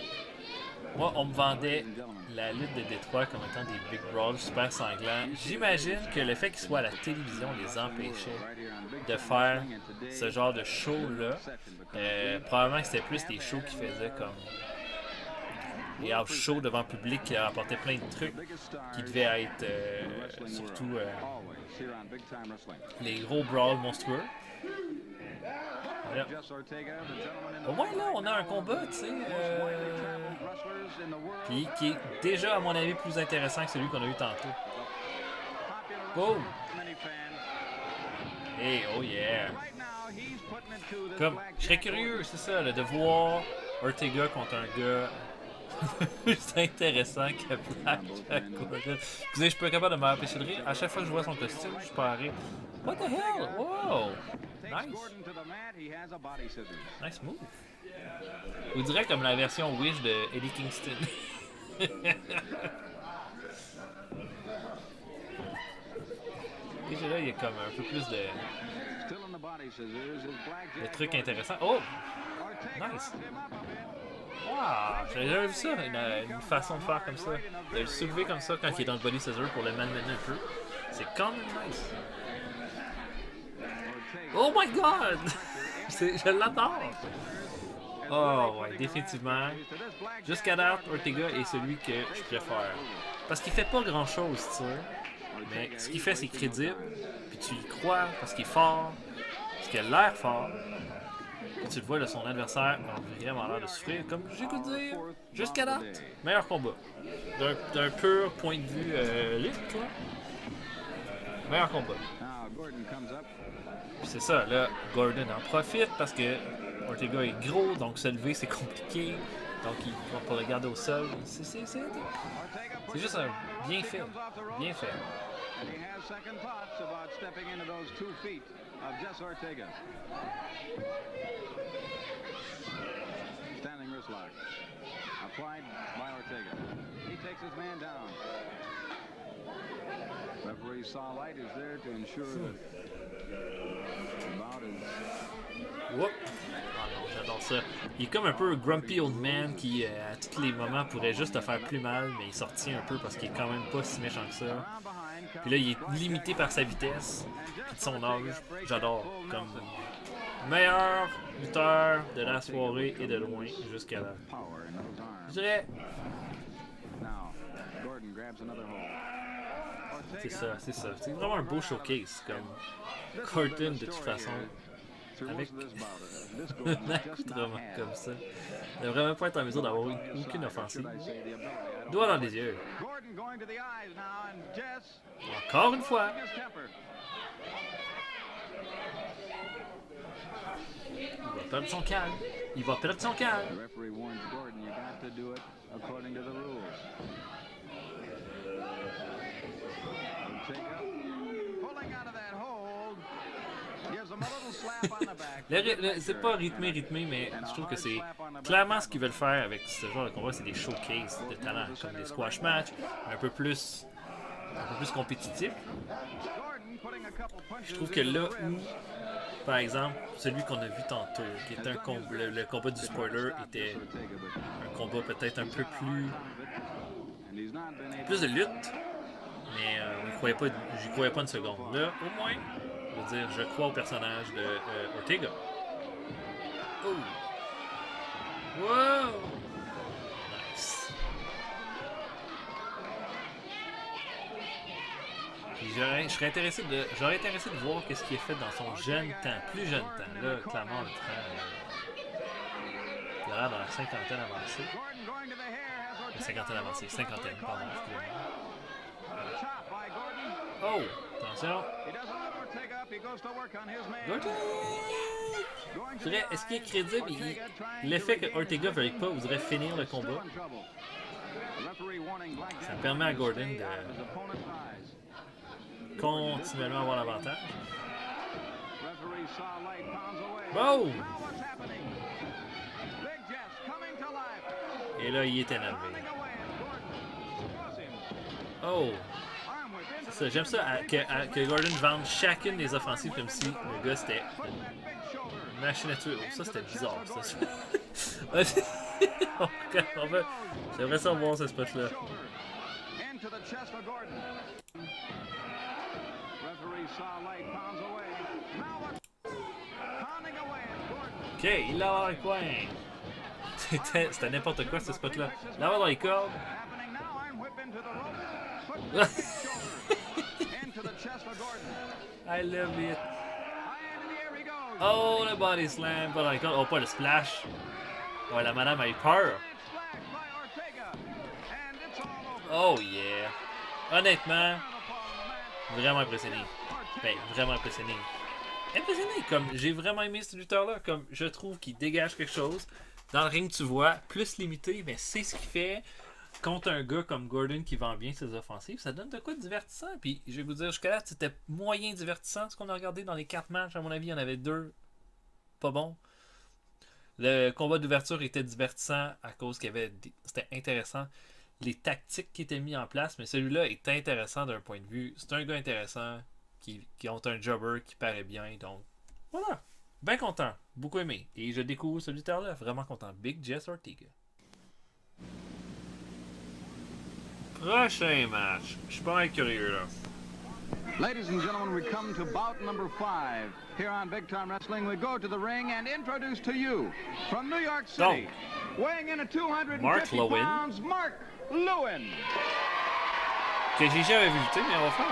Moi, on me vendait la lutte de Détroit comme étant des big brawls super sanglants. J'imagine que le fait qu'ils soient à la télévision les empêchait de faire ce genre de show-là. Probablement que c'était plus des shows qu'ils faisaient comme des house shows devant le public qui apportaient plein de trucs qui devaient être surtout les gros brawls monstrueux. Voilà. Au moins là, on a un combat, tu sais, puis qui est déjà, à mon avis, plus intéressant que celui qu'on a eu tantôt. Boom! Hey, oh yeah! Comme, je serais curieux, c'est ça, là, de voir Ortega contre un gars plus intéressant que Blackjack Gordon. Vous savez, je suis pas capable de m'empêcher de rire. À chaque fois que je vois son costume, je peux rire. What the hell? Wow! Nice! Nice move! On dirait comme la version Wish de Eddie Kingston. Et là, il y a comme un peu plus de trucs intéressants. Oh! Nice! Wow! J'avais jamais vu ça, une façon de faire comme ça. De le soulever comme ça quand il est dans le body scissor pour le malmener un peu. C'est quand même nice. Oh my god! Je l'adore! Oh ouais, définitivement. Jusqu'à date, Ortega est celui que je préfère. Parce qu'il fait pas grand chose, tu sais. Mais ce qu'il fait, c'est crédible. Puis tu y crois parce qu'il est fort. Parce qu'il a l'air fort. Puis tu le vois, là, son adversaire a vraiment l'air de souffrir. Comme j'ai goût de dire, jusqu'à date, meilleur combat. D'un pur point de vue lutte, là. Meilleur combat. Puis c'est ça, là, Gordon en profite parce que Ortega est gros, donc se lever c'est compliqué. Donc il va pas le garder au sol. C'est juste un bien fait. Bien fait. Standing wrist lock. Applied by Ortega. He takes his man down. Referee saw light is there to ensure that the bout is... Whoop. Ah non, j'adore ça. Il est comme un peu grumpy old man qui, à tous les moments, pourrait juste te faire plus mal, mais il sortit un peu parce qu'il est quand même pas si méchant que ça. Puis là, il est limité par sa vitesse, puis de son âge. J'adore. Comme meilleur lutteur de la soirée et de loin jusqu'à là. Je dirais. C'est ça, c'est ça. C'est vraiment un beau showcase, comme Gordon de toute façon. Avec un accoutrement comme ça. Il ne vraiment pas être en mesure d'avoir aucune offensive. Doigt dans les yeux. Encore une fois. Il va perdre son calme. Il va perdre son calme. C'est pas rythmé, mais je trouve que c'est clairement ce qu'ils veulent faire avec ce genre de combat, c'est des showcases de talent, comme des squash matchs, un peu plus compétitifs. Je trouve que là où Par exemple, celui qu'on a vu tantôt, qui était le combat du spoiler, était un combat peut-être un peu plus de lutte, mais j'y croyais pas une seconde. Là, au moins, je veux dire, je crois au personnage de Ortega. Oh! Wow! Nice. J'aurais intéressé de voir qu'est-ce qu'il a fait dans son jeune temps, plus jeune temps. Là, clairement, il a l'air dans la cinquantaine avancée. La cinquantaine avancée, cinquantaine, pardon, excusez-moi. Oh! Attention! Gordon! Est-ce qu'il est crédible? L'effet que Ortega ne veuille pas voudrait finir le combat. Ça permet à Gordon de continuellement avoir l'avantage. Wow! Et là, il est énervé. Oh! Ça, j'aime ça que Gordon vende chacune des offensives comme si le gars c'était une machine à tuer. Oh, ça c'était bizarre. Ça. J'aimerais ça voir ce spot-là. Ok, il l'a dans le coin. C'était n'importe quoi ce spot-là. Là, dans les cordes. I love it. Oh, le body slam. Oh, pas le splash. Ouais, la madame a eu peur. Oh, yeah. Honnêtement, vraiment impressionné. Ben, vraiment impressionné. Impressionné, comme j'ai vraiment aimé ce lutteur-là. Comme je trouve qu'il dégage quelque chose. Dans le ring, tu vois, plus limité, mais c'est ce qu'il fait. Contre un gars comme Gordon qui vend bien ses offensives, ça donne de quoi de divertissant. Puis je vais vous dire, jusqu'à là, c'était moyen divertissant. Ce qu'on a regardé dans les 4 matchs, à mon avis, il y en avait 2 pas bons. Le combat d'ouverture était divertissant à cause qu'il y avait c'était intéressant. Les tactiques qui étaient mises en place, mais celui-là est intéressant d'un point de vue. C'est un gars intéressant qui ont un jobber qui paraît bien. Donc voilà, bien content, beaucoup aimé. Et je découvre ce lutteur-là, vraiment content. Big Jess Ortega. Prochain match. Je suis pas mal curieux là. Ladies and gentlemen, we come to bout number 5. Here on Big Time Wrestling, we go to the ring and introduce to you, from New York City, weighing in at 250 pounds, Mark Lewin. Que j'ai jamais vu lutter, mais on va faire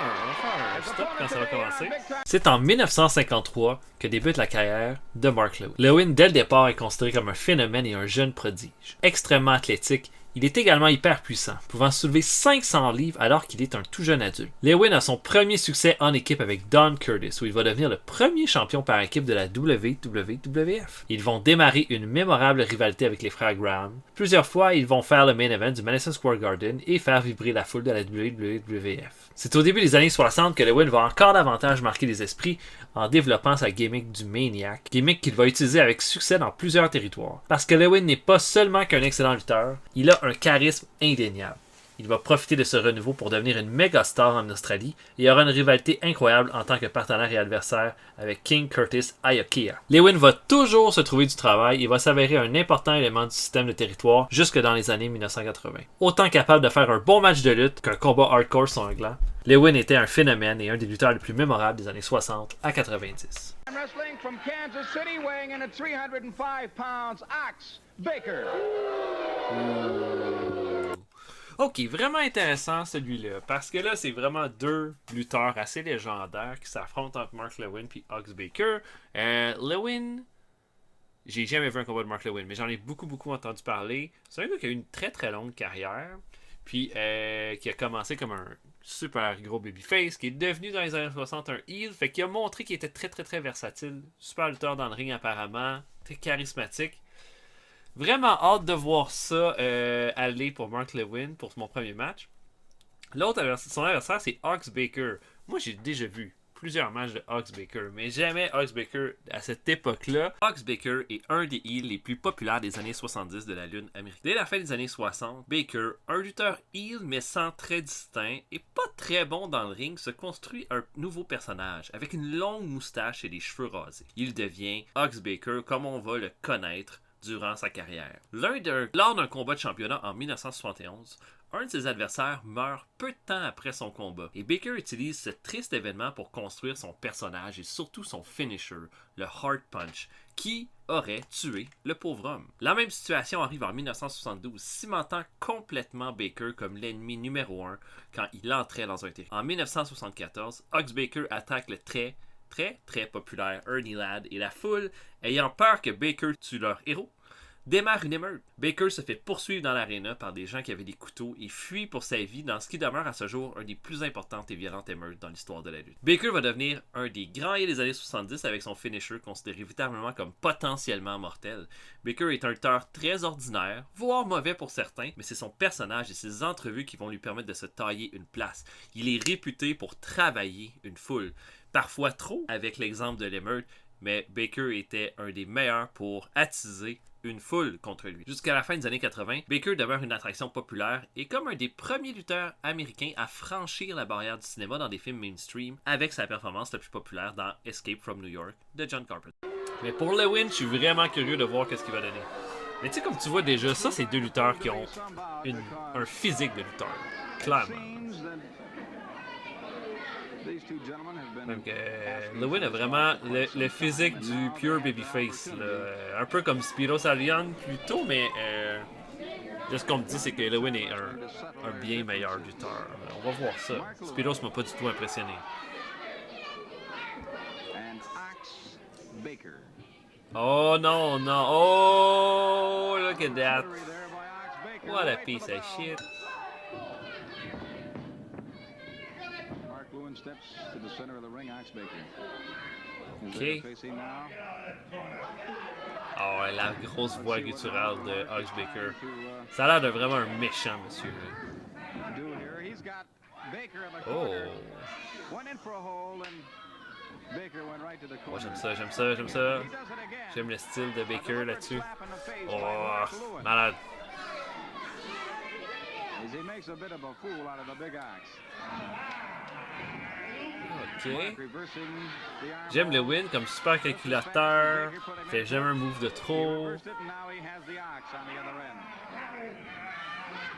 un stop quand ça va commencer. C'est en 1953 que débute la carrière de Mark Lewin. Lewin, dès le départ, est considéré comme un phénomène et un jeune prodige. Extrêmement athlétique, il est également hyper puissant, pouvant soulever 500 livres alors qu'il est un tout jeune adulte. Lewin a son premier succès en équipe avec Don Curtis, où il va devenir le premier champion par équipe de la WWF. Ils vont démarrer une mémorable rivalité avec les frères Graham. Plusieurs fois, ils vont faire le main event du Madison Square Garden et faire vibrer la foule de la WWF. C'est au début des années 60 que Lewin va encore davantage marquer les esprits en développant sa gimmick du Maniac, gimmick qu'il va utiliser avec succès dans plusieurs territoires. Parce que Lewin n'est pas seulement qu'un excellent lutteur, il a un charisme indéniable. Il va profiter de ce renouveau pour devenir une méga star en Australie et aura une rivalité incroyable en tant que partenaire et adversaire avec King Curtis Iaukea. Lewin va toujours se trouver du travail et va s'avérer un important élément du système de territoire jusque dans les années 1980. Autant capable de faire un bon match de lutte qu'un combat hardcore sanglant, Lewin était un phénomène et un des lutteurs les plus mémorables des années 60 à 90. Wrestling from Kansas City, weighing in at 305 pounds, Ox Baker. Ok, vraiment intéressant celui-là, parce que là, c'est vraiment 2 lutteurs assez légendaires qui s'affrontent entre Mark Lewin et Ox Baker. Lewin, j'ai jamais vu un combat de Mark Lewin, mais j'en ai beaucoup entendu parler. C'est un gars qui a eu une très longue carrière, puis qui a commencé comme un super gros babyface, qui est devenu dans les années 60 un heel, fait qu'il a montré qu'il était très versatile, super lutteur dans le ring apparemment, très charismatique. Vraiment hâte de voir ça aller pour Mark Lewin pour mon premier match. Son adversaire, c'est Ox Baker. Moi, j'ai déjà vu plusieurs matchs de Ox Baker, mais jamais Ox Baker à cette époque-là. Ox Baker est un des heels les plus populaires des années 70 de la lutte américaine. Dès la fin des années 60, Baker, un lutteur heel mais sans trait distinct et pas très bon dans le ring, se construit un nouveau personnage avec une longue moustache et des cheveux rasés. Il devient Ox Baker comme on va le connaître durant sa carrière. Lors d'un combat de championnat en 1971, un de ses adversaires meurt peu de temps après son combat, et Baker utilise ce triste événement pour construire son personnage et surtout son finisher, le Heart Punch, qui aurait tué le pauvre homme. La même situation arrive en 1972, cimentant complètement Baker comme l'ennemi numéro 1 quand il entrait dans un territoire. En 1974, Ox Baker attaque le très populaire Ernie Ladd et la foule, ayant peur que Baker tue leur héros, démarre une émeute. Baker se fait poursuivre dans l'aréna par des gens qui avaient des couteaux et fuit pour sa vie dans ce qui demeure à ce jour un des plus importantes et violentes émeutes dans l'histoire de la lutte. Baker va devenir un des grands héros des années 70 avec son finisher considéré véritablement comme potentiellement mortel. Baker est un lutteur très ordinaire, voire mauvais pour certains, mais c'est son personnage et ses entrevues qui vont lui permettre de se tailler une place. Il est réputé pour travailler une foule, parfois trop avec l'exemple de l'émeute, mais Baker était un des meilleurs pour attiser une foule contre lui. Jusqu'à la fin des années 80, Baker demeure une attraction populaire et comme un des premiers lutteurs américains à franchir la barrière du cinéma dans des films mainstream avec sa performance la plus populaire dans Escape from New York de John Carpenter. Mais pour le win, je suis vraiment curieux de voir qu'est-ce qu'il va donner. Mais tu sais, comme tu vois déjà, ça c'est deux lutteurs qui ont un physique de lutteur, clairement. Donc, Lewin a vraiment le physique du pure babyface. Un peu comme Spiros Ariane plus tôt, mais ce qu'on me dit, c'est que Lewin est un bien meilleur lutteur. On va voir ça. Spiros m'a pas du tout impressionné. Oh non, non. Oh, look at that. What a piece of shit. Ok. Oh, la grosse voix gutturale de Ox Baker. Ça a l'air de vraiment un méchant, monsieur. Oh. Oh, j'aime ça, j'aime ça, j'aime ça. J'aime le style de Baker là-dessus. Oh, malade. Ok. J'aime le win comme super calculateur. Fait jamais un move de trop.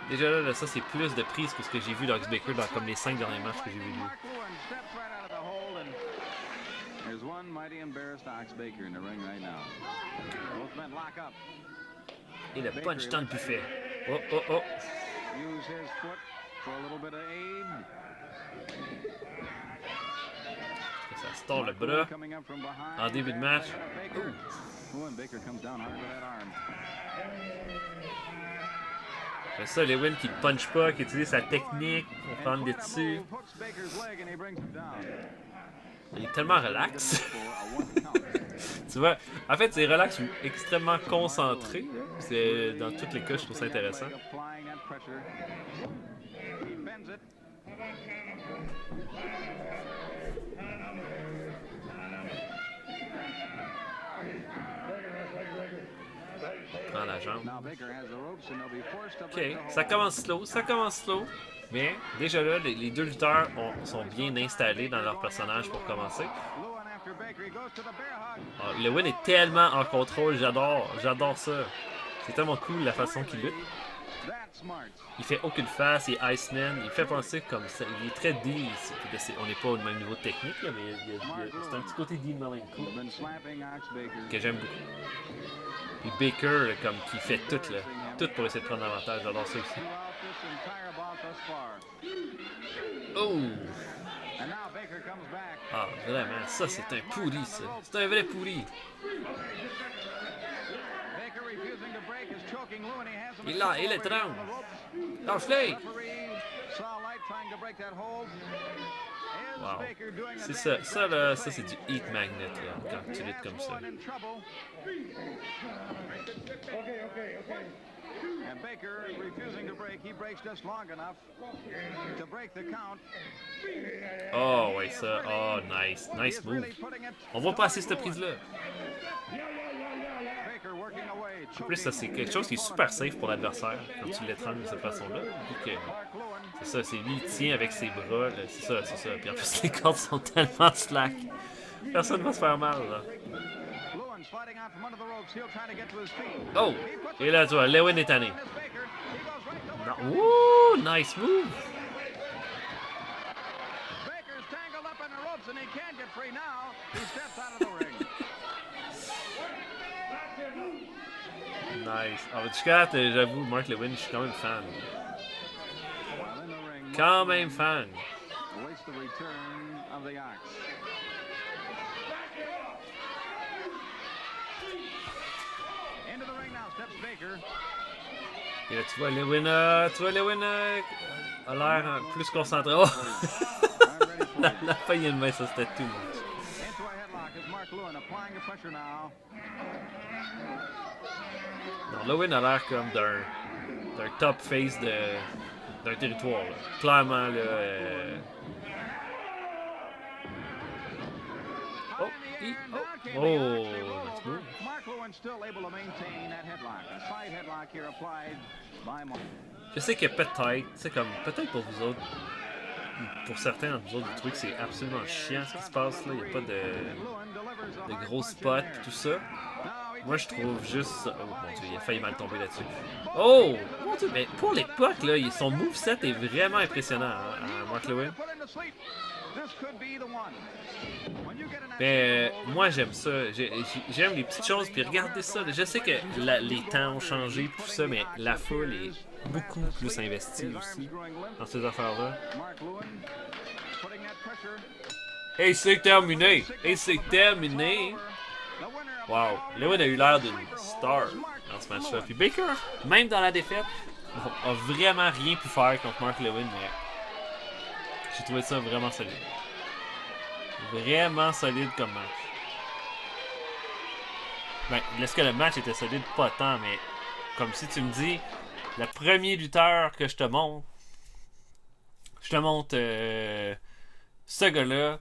Déjà là, ça c'est plus de prise que ce que j'ai vu d'Ox Baker dans comme les 5 derniers matchs que j'ai vu lui. Et le punch dans le buffet. Oh oh oh. Ça se tord le bras en début de match. C'est ça, Lewin qui ne punch pas, qui utilise sa technique pour prendre des dessus. Il est tellement relax. Tu vois, en fait, c'est relax ou extrêmement concentré. C'est, dans tous les cas, je trouve ça intéressant. Prends la jambe. Ok, ça commence slow. Mais déjà là, les deux lutteurs sont bien installés dans leur personnage pour commencer. Oh, Lewin est tellement en contrôle, j'adore ça. C'est tellement cool la façon qu'il lutte. Il fait aucune face, il est Iceman, il fait penser comme ça, il est très Dean. On n'est pas au même niveau technique, là, mais c'est un petit côté Dean Malenko que j'aime beaucoup. Et Baker, là, comme qui fait tout, là, tout pour essayer de prendre l'avantage, j'adore ça aussi. Oh! Ah, vraiment, ça c'est un pourri, ça. C'est un vrai pourri. Il est étrange. Lâche-le! Wow. C'est ça. Ça, là, ça c'est du heat magnet, là, quand tu luttes comme ça. And Baker refusing to break. He breaks just long enough to break the count. Oh, ouais, ça. Oh, nice. Nice move. On voit pas assez cette prise-là. En plus, ça, c'est quelque chose qui est super safe pour l'adversaire quand tu l'étrangles de cette façon-là. C'est ça, c'est lui, il tient avec ses bras. C'est ça, c'est ça. Puis en plus, les cordes sont tellement slack. Personne va se faire mal, là. Oh! Et là, tu vois, Lewin est tanné. Non. Ouh! Nice move! Nice. En tout cas, j'avoue, Mark Lewin, je suis quand même fan. Quand même fan. Et là, tu vois, Lewin a l'air plus concentré. Oh! La fin, il y a une main, ça c'était tout much. Non, Lewin a l'air comme d'un top face d'un territoire. Là. Clairement, là. Oh! Je sais que peut-être pour vous autres, pour certains d'entre vous autres, vous trouvez que c'est absolument chiant ce qui se passe là. Il n'y a pas de gros spots et tout ça. Moi, je trouve juste... Oh mon Dieu, il a failli mal tomber là-dessus. Oh! Mon Dieu, mais pour l'époque, là, son moveset est vraiment impressionnant, hein, Mark Lewin. Mais moi, j'aime ça. J'aime les petites choses. Puis regardez ça. Je sais que les temps ont changé tout ça, mais la foule est beaucoup plus investie aussi dans ces affaires-là. Et c'est terminé! Et c'est terminé! Wow! Lewin a eu l'air d'une star dans ce match-là. Puis Baker, même dans la défaite, a vraiment rien pu faire contre Mark Lewin, mais j'ai trouvé ça vraiment solide. Vraiment solide comme match. Ben, est-ce que le match était solide? Pas tant, mais comme si tu me dis, le premier lutteur que je te montre, ce gars-là,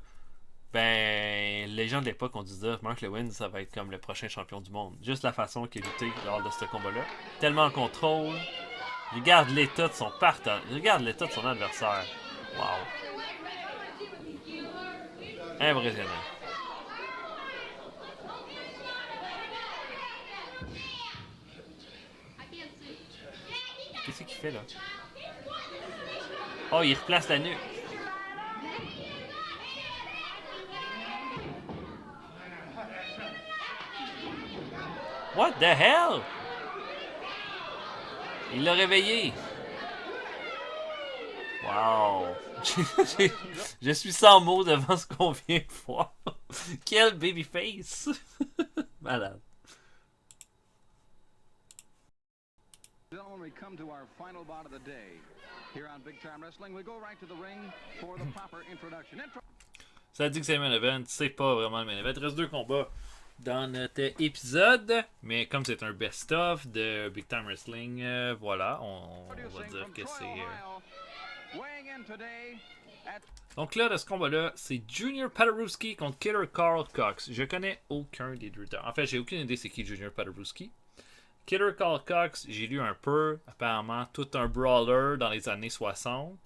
ben, les gens de l'époque ont dit Mark Lewin, ça va être comme le prochain champion du monde. Juste la façon qu'il a lutté lors de ce combat-là. Tellement en contrôle. Regarde l'état de son partenaire. Regarde l'état de son adversaire. Wow. Impressionnant. Qu'est-ce qu'il fait là? Oh, il replace la nuque. What the hell? Il l'a réveillé. Wow. Je suis sans mots devant ce qu'on vient de voir. Quel babyface. Malade. Gentlemen, we come to our final bout of the day. Here on Big Time Wrestling, we go right to the ring for the proper introduction. Ça dit que c'est le main event, c'est pas vraiment le main event. Il reste 2 combats dans notre épisode, mais comme c'est un best-of de Big Time Wrestling, voilà, on va dire que c'est... Donc là, de ce combat-là, c'est Junior Paderewski contre Killer Carl Cox. Je connais aucun des deux lutteurs. En fait, j'ai aucune idée c'est qui Junior Paderewski. Killer Carl Cox, j'ai lu un peu, apparemment tout un brawler dans les années 60.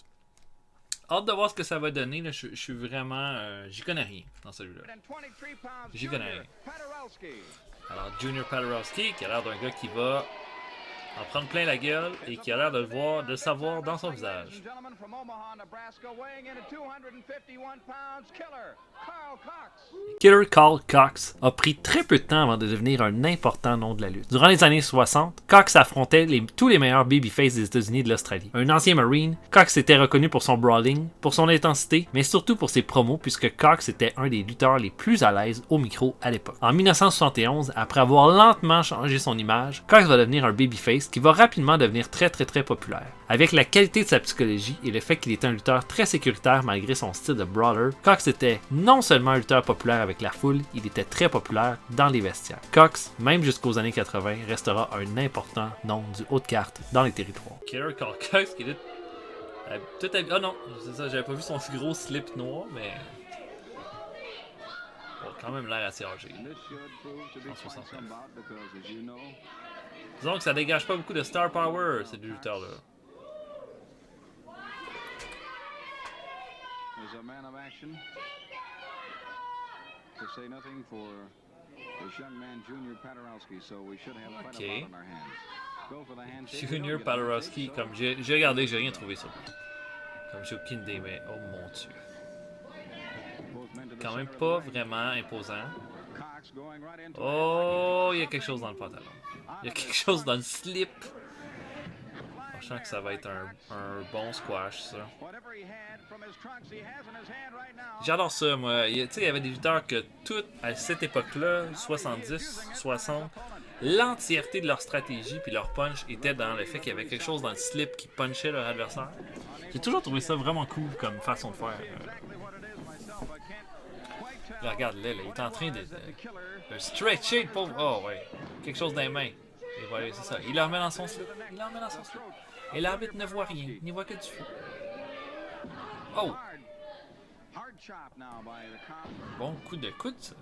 Hâte de voir ce que ça va donner. Là. Je suis vraiment... j'y connais rien dans celui-là. J'y connais rien. Alors, Junior Paderewski, qui a l'air d'un gars qui va en prendre plein la gueule et qui a l'air de le savoir dans son visage. Killer Carl Cox a pris très peu de temps avant de devenir un important nom de la lutte. Durant les années 60, Cox affrontait tous les meilleurs babyface des États-Unis et de l'Australie. Un ancien Marine, Cox était reconnu pour son brawling, pour son intensité, mais surtout pour ses promos puisque Cox était un des lutteurs les plus à l'aise au micro à l'époque. En 1971, après avoir lentement changé son image, Cox va devenir un babyface qui va rapidement devenir très populaire. Avec la qualité de sa psychologie et le fait qu'il était un lutteur très sécuritaire malgré son style de brawler, Cox était non non seulement un lutteur populaire avec la foule, il était très populaire dans les vestiaires. Cox, même jusqu'aux années 80, restera un important nom du haut de carte dans les territoires. Killer Carl Cox qui est tout habillé. Ah non, c'est ça, j'avais pas vu son gros slip noir, mais. Bon, quand même l'air assez âgé. 169. Disons que ça dégage pas beaucoup de star power, ces deux lutteurs-là. Is a man of action. To say nothing for this young man, Junior Paderewski, so we should have quite a lot on our hands. Go for the handshake. Junior Paderewski, comme j'ai regardé, j'ai rien trouvé sur lui. Comme j'ai aucune idée, mais oh mon dieu. Quand même pas vraiment imposant. Oh, il y a quelque chose dans le pantalon. Il y a quelque chose dans le slip. Je sens que ça va être un bon squash, ça. J'adore ça, moi. Tu sais, il y avait des lutteurs que toutes, à cette époque-là, 70, 60, l'entièreté de leur stratégie puis leur punch était dans le fait qu'il y avait quelque chose dans le slip qui punchait leur adversaire. J'ai toujours trouvé ça vraiment cool comme façon de faire. Là, regarde, là, il est en train de stretcher, le pauvre. Oh, ouais. Quelque chose dans les mains. Et voilà, c'est ça. Il la remet dans son slip. Il la remet dans son slip. Et l'arbitre ne voit rien. Il ne voit que du feu. Oh! Bon coup de coude, ça.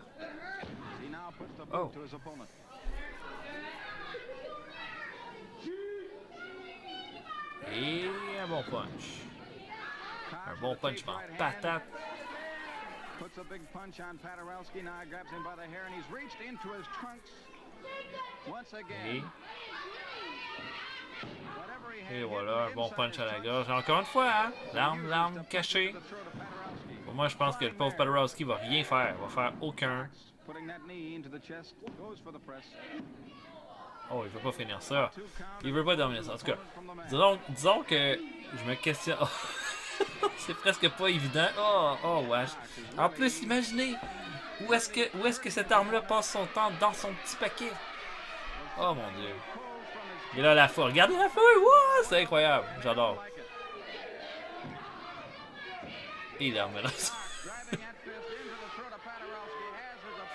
Oh! Et un bon punch. Un bon punch en patate. Puts a big punch on Paderewski. Now grabs him by the hair and he's reached into his trunks once again. Et voilà, un bon punch à la gorge. Encore une fois, hein? L'arme cachée. Pour moi, je pense que le pauvre Paderewski va rien faire. Il va faire aucun. Oh, il veut pas finir ça. Il veut pas dormir ça. En tout cas, disons que je me questionne. Oh. C'est presque pas évident. Oh, wesh. En plus, imaginez où est-ce que cette arme-là passe son temps dans son petit paquet. Oh mon dieu. Et là, la fouille. Regardez la fouille! Wow, c'est incroyable. J'adore. Et il a remis là.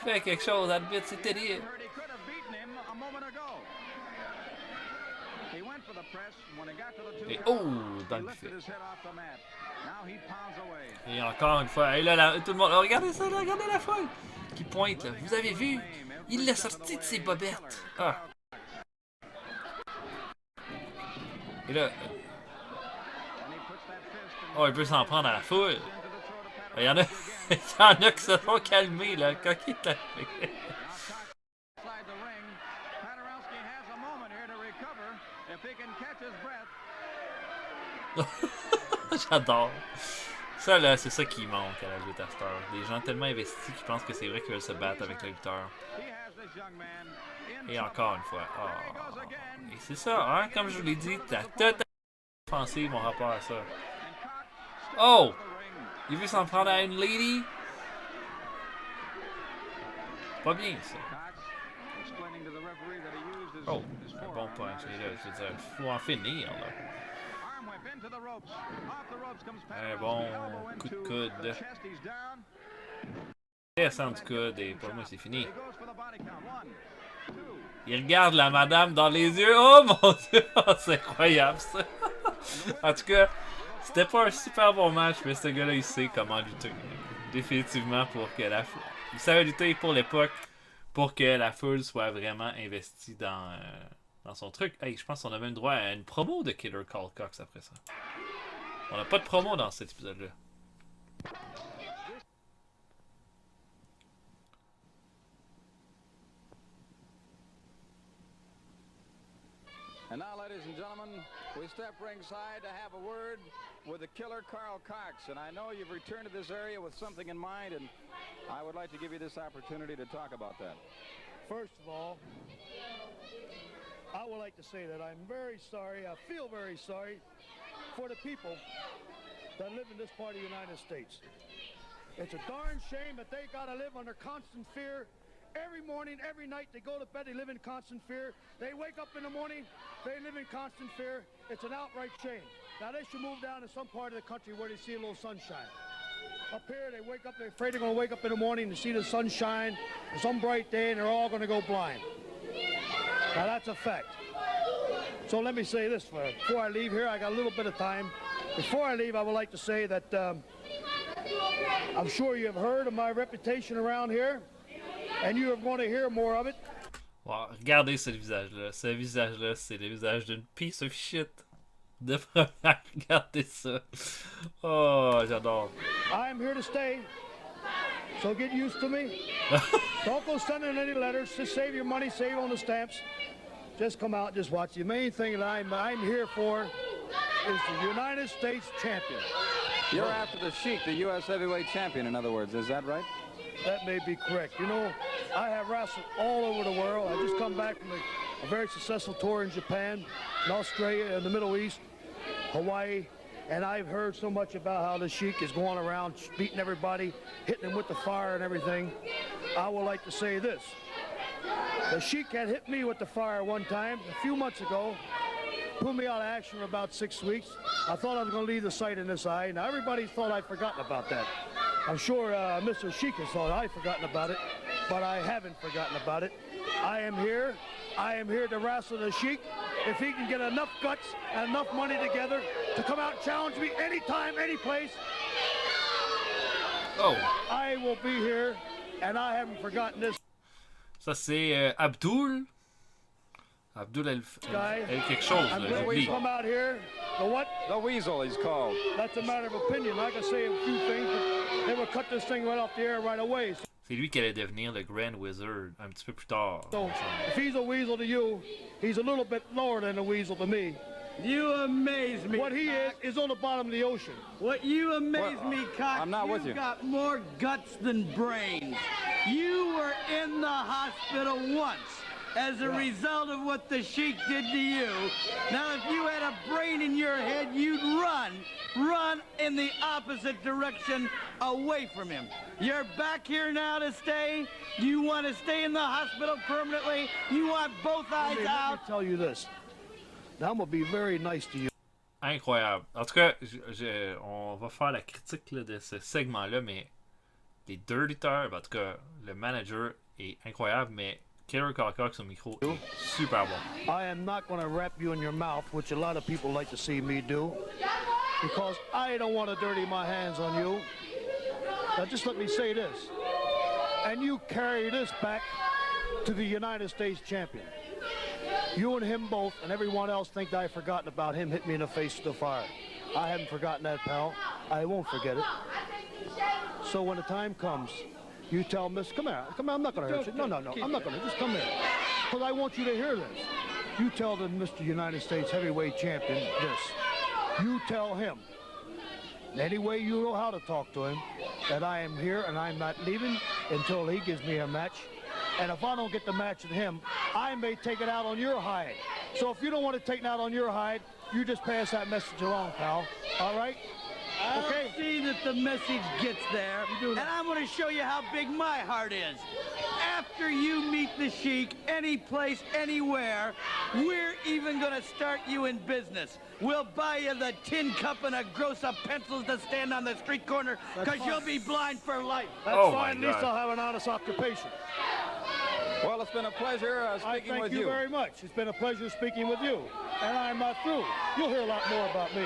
Fais quelque chose, arbitre, c'est terrible. Et oh, dans le buffet. Et encore une fois. Et là, tout le monde. Oh, regardez ça, là, regardez la fouille qui pointe. Là. Vous avez vu? Il l'a sorti de ses bobettes. Ah. Et là. Oh, il peut s'en prendre à la foule. Il y en a, il y en a qui se sont calmés, là, quand il est arrivé. J'adore. Ça, là, c'est ça qui manque à la lutte à cette heure. Des gens tellement investis qui pensent que c'est vrai qu'ils veulent se battre avec le lutteur. Et encore une fois. Oh. Et c'est ça, hein, comme je vous l'ai dit, t'as totalement offensive mon rapport à ça. Oh! Il veut s'en prendre à une lady? Pas bien, ça. Oh, un bon punch. Et là, je veux dire, faut en finir, là. Un bon coup de coude. Descend du coude et pour moi, c'est fini. Il regarde la madame dans les yeux. Oh mon dieu! Oh, c'est incroyable, ça. En tout cas, c'était pas un super bon match, mais ce gars-là, il sait comment lutter. Définitivement pour que la foule... Il savait lutter pour l'époque, pour que la foule soit vraiment investie dans son truc. Hey, je pense qu'on a même droit à une promo de Killer Carl Cox après ça. On n'a pas de promo dans cet épisode-là. And now, ladies and gentlemen, we step ringside to have a word with the Killer Carl Cox. And I know you've returned to this area with something in mind, and I would like to give you this opportunity to talk about that. First of all, I would like to say that I'm very sorry, I feel very sorry for the people that live in this part of the United States. It's a darn shame that they got to live under constant fear. Every morning, every night, they go to bed, they live in constant fear. They wake up in the morning, they live in constant fear. It's an outright shame. Now, they should move down to some part of the country where they see a little sunshine. Up here, they wake up, they're afraid they're going to wake up in the morning to see the sunshine, some bright day, and they're all going to go blind. Now, that's a fact. So let me say this, before I leave here, I got a little bit of time. Before I leave, I would like to say that I'm sure you have heard of my reputation around here, and you are going to hear more of it. Wow, regardez ce visage-là. Ce visage-là, c'est le visage d'une piece of shit. De première, regardez ça. Oh, j'adore. I'm here to stay, so get used to me. Don't go sending any letters. Just save your money, save on the stamps. Just come out, just watch. The main thing that I'm here for is the United States champion. You're after the Sheik, the U.S. heavyweight champion, in other words. Is that right? That may be correct. You know, I have wrestled all over the world. I just come back from a very successful tour in Japan, in Australia, in the Middle East, Hawaii, and I've heard so much about how the Sheik is going around beating everybody, hitting them with the fire and everything. I would like to say this. The Sheik had hit me with the fire one time a few months ago, put me out of action for about 6 weeks. I thought I was going to leave the sight in this eye. Now, everybody thought I'd forgotten about that. I'm sure Mr. Sheik has thought I'd forgotten about it, but I haven't forgotten about it. I am here. I am here to wrestle the Sheik. If he can get enough guts and enough money together to come out and challenge me anytime, any place, I will be here, and I haven't forgotten this. Ça, c'est Abdul. Abdul El quelque chose. J'oublie. Come out here. The what? The Weasel, he's called. That's a matter of opinion. I can say a few things, but they will cut this thing right off the air right away. C'est lui qui allait devenir le Grand Wizard un petit peu plus tard. So, if he's a weasel to you, he's a little bit lower than a weasel to me. You amaze me. What he is on the bottom of the ocean. What you amaze me, Cox. I'm not with you. You've got more guts than brains. You were in the hospital once as a result of what the Sheik did to you. Now, if you had a brain in your head, you'd run in the opposite direction away from him. You're back here now to stay. Do you want to stay in the hospital permanently? You want both eyes out? Let me tell you this. Now, I'm going to be very nice to you. Incroyable. En tout cas, on va faire la critique là, de ce segment-là, mais les deux lutteurs, en tout cas, le manager est incroyable, mais Killer Karl Kox au micro est super bon. I am not going to wrap you in your mouth, which a lot of people like to see me do, because I don't want to dirty my hands on you. Now, just let me say this. And you carry this back to the United States champion. You and him both and everyone else think that I've forgotten about him hitting me in the face with the fire. I haven't forgotten that, pal. I won't forget it. So when the time comes, you tell Miss, come here, I'm not going to hurt you. No, I'm not going to. Just come here. Because I want you to hear this. You tell the Mr. United States heavyweight champion this. You tell him, any way you know how to talk to him, that I am here and I'm not leaving until he gives me a match. And if I don't get the match with him, I may take it out on your hide. So if you don't want to take it out on your hide, you just pass that message along, pal. All right? Okay. I see that the message gets there, and I'm going to show you how big my heart is. After you meet the Sheik, any place, anywhere, we're even going to start you in business. We'll buy you the tin cup and a gross of pencils to stand on the street corner, because you'll be blind for life. That's fine. At least I'll have an honest occupation. Well, it's been a pleasure speaking with you. Thank you very much. It's been a pleasure speaking with you. And I'm not through. You'll hear a lot more about me.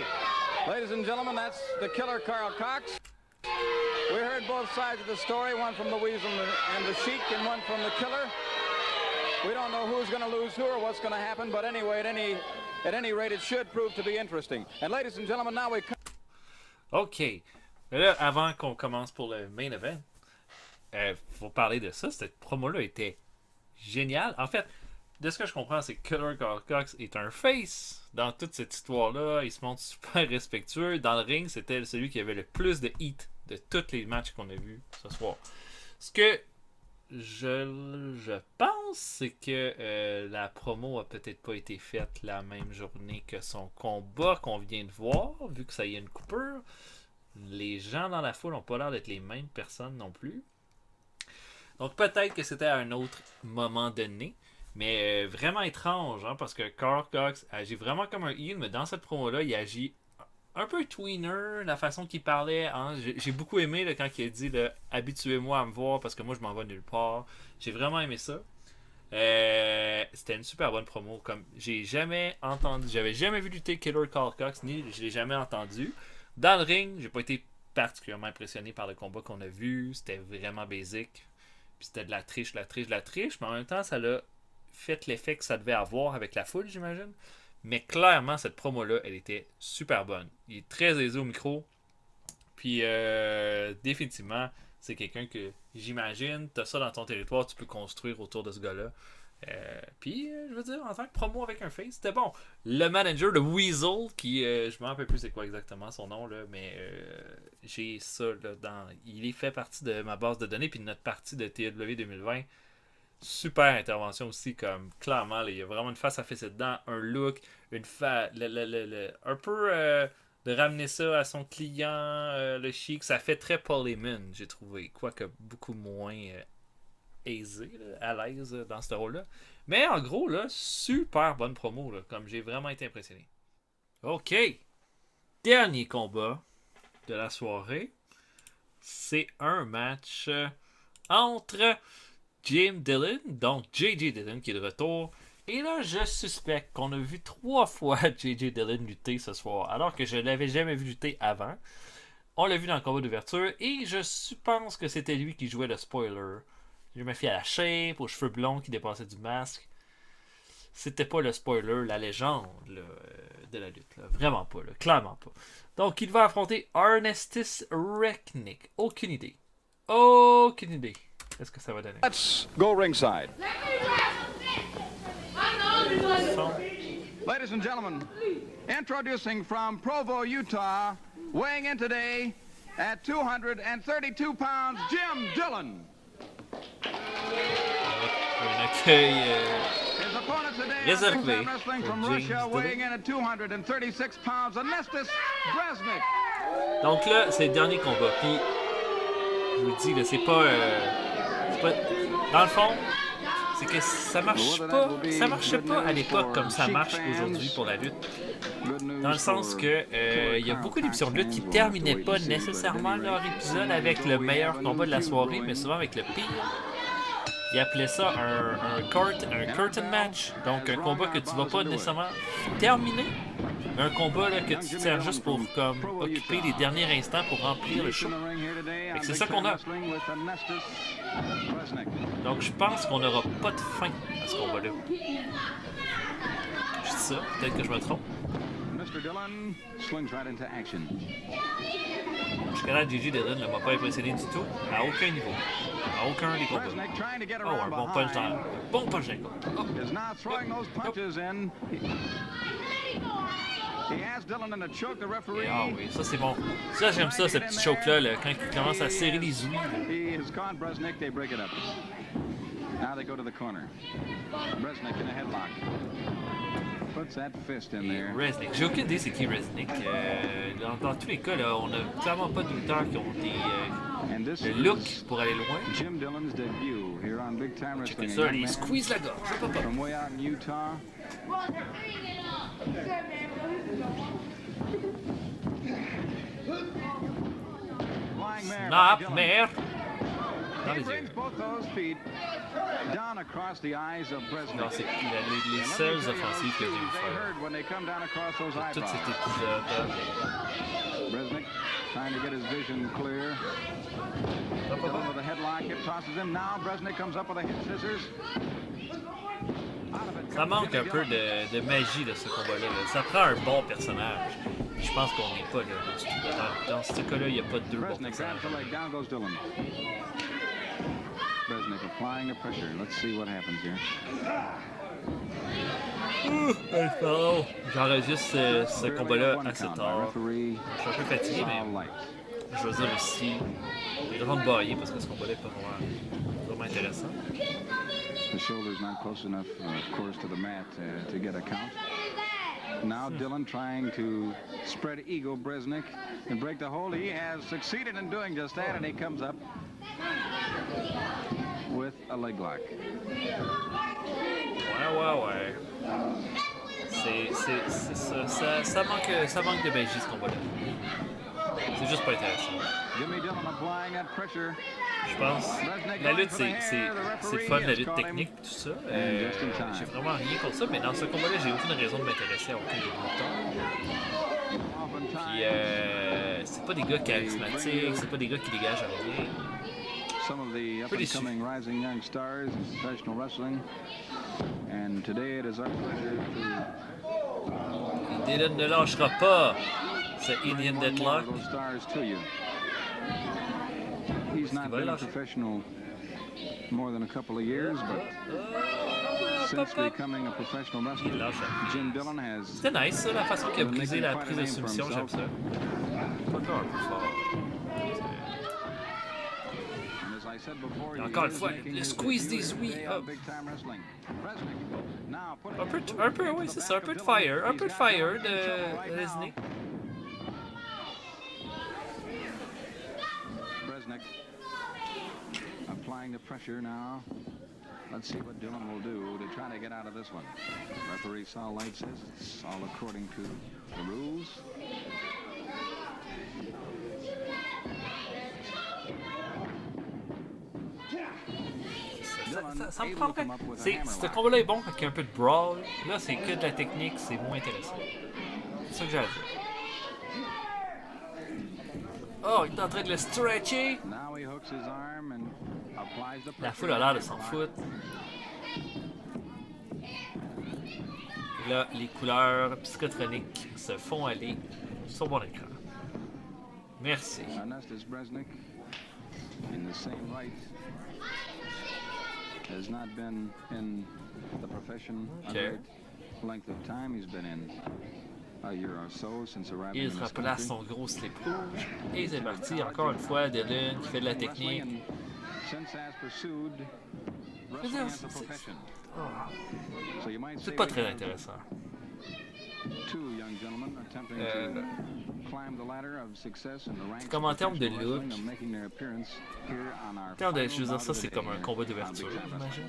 Ladies and gentlemen, that's the Killer Karl Kox. We heard both sides of the story, one from the Weasel and the Sheik and one from the Killer. We don't know who's going to lose who or what's going to happen, but anyway, at any rate, it should prove to be interesting. And ladies and gentlemen, now we come... OK. Là, avant qu'on commence pour le main event, faut parler de ça. Cette promo-là était géniale. En fait, de ce que je comprends, c'est que Killer Karl Kox est un face dans toute cette histoire-là. Il se montre super respectueux. Dans le ring, c'était celui qui avait le plus de hits de tous les matchs qu'on a vus ce soir. Ce que je pense, c'est que la promo a peut-être pas été faite la même journée que son combat qu'on vient de voir, vu que ça y a une coupure. Les gens dans la foule n'ont pas l'air d'être les mêmes personnes non plus. Donc peut-être que c'était à un autre moment donné. Mais vraiment étrange, hein, parce que Karl Kox agit vraiment comme un heel, mais dans cette promo-là, il agit un peu tweener, la façon qu'il parlait. Hein. J'ai beaucoup aimé là, quand il a dit « Habituez-moi à me voir parce que moi je m'en vais nulle part ». J'ai vraiment aimé ça. C'était une super bonne promo. Comme j'avais jamais vu lutter Killer Carl Cox, ni je l'ai jamais entendu. Dans le ring, j'ai pas été particulièrement impressionné par le combat qu'on a vu. C'était vraiment basic. Puis c'était de la triche, mais en même temps, ça l'a fait l'effet que ça devait avoir avec la foule, j'imagine. Mais clairement, cette promo-là, elle était super bonne. Il est très aisé au micro. Puis définitivement, c'est quelqu'un que j'imagine, t'as ça dans ton territoire, tu peux construire autour de ce gars-là. Puis, je veux dire, en tant que promo avec un face, c'était bon. Le manager de Weasel, qui, je me rappelle plus c'est quoi exactement son nom, là, mais j'ai ça là, il fait partie de ma base de données, puis de notre partie de TW 2020. Super intervention aussi, comme clairement, là, il y a vraiment une face à fesser dedans, un look, un peu de ramener ça à son client, le chic, ça fait très Paul Heyman, j'ai trouvé, quoique beaucoup moins aisé, là, à l'aise dans ce rôle-là. Mais en gros, là, super bonne promo, là, comme j'ai vraiment été impressionné. Ok, dernier combat de la soirée, c'est un match entre Jim Dillon, donc J.J. Dillon qui est de retour. Et là, je suspecte qu'on a vu 3 fois J.J. Dillon lutter ce soir, alors que je ne l'avais jamais vu lutter avant. On l'a vu dans le combat d'ouverture, et je pense que c'était lui qui jouait le spoiler. Je me fie à la shape, aux cheveux blonds qui dépassaient du masque. C'était pas le spoiler, la légende là, de la lutte. Là. Vraiment pas, là, clairement pas. Donc, il va affronter Arnestis Recknick. Aucune idée. Qu'est-ce que ça va donner? Let's go ringside. Ladies and gentlemen, introducing from Provo, Utah, weighing in today at 232 pounds, Jim Dillon. Un accueil réservé from pour Russia, James weighing Dillon. in at 236 pounds, Arnestis Bresnik. Donc là, c'est le dernier combat. Puis, je vous le dis, là, c'est pas... Dans le fond, c'est que ça marche pas. Ça marchait pas à l'époque comme ça marche aujourd'hui pour la lutte. Dans le sens que il y a beaucoup d'émissions de lutte qui terminaient pas nécessairement leur épisode avec le meilleur combat de la soirée, mais souvent avec le pire. Ils appelaient ça un curtain match. Donc un combat que tu vas pas nécessairement terminer. Mais un combat là, que tu te sers juste pour comme, occuper les derniers instants pour remplir le show. Et c'est ça qu'on a. Donc je pense qu'on n'aura pas de fin à ce combat-là. Je dis ça, peut-être que je me trompe. Jusqu'à là, J.J. Dillon ne m'a pas impressionné du tout, à aucun niveau. À aucun des combats. Oh, un bon punch dans bon punch dans le ah oui, ça c'est bon. Ça, j'aime ça, ce petit choke-là, là, quand il commence à serrer les ouïes. Now they go to the corner. Bresnik in a headlock. Puts that fist in there. Resnick. J'ai aucune idée c'est qui Resnick. Dans tous les cas, là, on a clairement pas de lutteurs qui ont le look pour aller loin. Jim Dillon's debut here on Big Time Wrestling. Check ça, il squeeze la gorge. From way out in Utah. Snap, mère. He brings both those feet down across the eyes of Bresnik. Non, c'est les seules offensives que j'ai vu faire. Tout cet épisode. Bresnik trying to get his vision clear. Dillon with a headlock, it tosses him. Now Bresnik comes up with a hip scissors. Ça manque un peu de magie de ce combat-là. Là. Ça prend un bon personnage. Je pense qu'on n'est pas là du tout. Dans ce cas-là, il n'y a pas de deux bons personnages. Bresnik applying the pressure. Let's see what happens here. J'enregistre ce combat-là assez tard. Je suis un peu fatigué, mais je veux dire aussi, j'ai le droit de bailler parce que ce combat-là n'est pas vraiment intéressant. The shoulder's not close enough, of course, to the mat to get a count. Now Dillon trying to spread eagle Bresnik and break the hold. He has succeeded in doing just that, and he comes up with a leg lock. Ouais. ça manque de magie, ce combat-là. C'est juste pas intéressant. Je pense. La lutte, c'est le fun, la lutte technique, tout ça. J'ai vraiment rien contre ça, mais dans ce combat-là, j'ai aucune raison de m'intéresser à aucun des lutteurs. Puis, c'est pas des gars charismatiques, c'est pas des gars qui dégagent rien. Some of the up-and-coming rising young stars in professional wrestling. And today it is our pleasure to... Dylan ne lâchera pas ce Indian Deadlock. He's not been professional more than a couple of years, but since becoming a professional wrestler, Jim Dillon has... C'était nice, ça, la façon qu'il a brisé la prise de soumission, j'aime ça. Encore un peu fort. Et encore une fois, le squeeze des ouïes. Oh. Un peu, oui, c'est ça, un peu de fire de Leslie. Bresnik applying the pressure now. Let's see what Dillon will do to try to get out of this one. Referee Saul Light says it's all according to the rules. Ça me prendrait. Ce combat-là est bon quand il y a un peu de brawl. Là, c'est que de la technique, c'est moins intéressant. C'est ça que j'ai à dire. Oh, il est en train de le stretcher. La foule a l'air de s'en foutre. Et là, les couleurs psychotroniques se font aller sur mon écran. Merci. Has not been in the profession a great length of time. He's been in a year or so since arriving in this country. Il replace son gros slip rouge et c'est parti encore une fois Dylan qui fait de la technique. Since has pursued wrestling as a profession. So you might say c'est pas très intéressant. Two young gentlemen attempting to climb the ladder of success in the ranks. Comme en termes de look, en termes de, je veux dire, ça c'est comme un combat d'ouverture, j'imagine.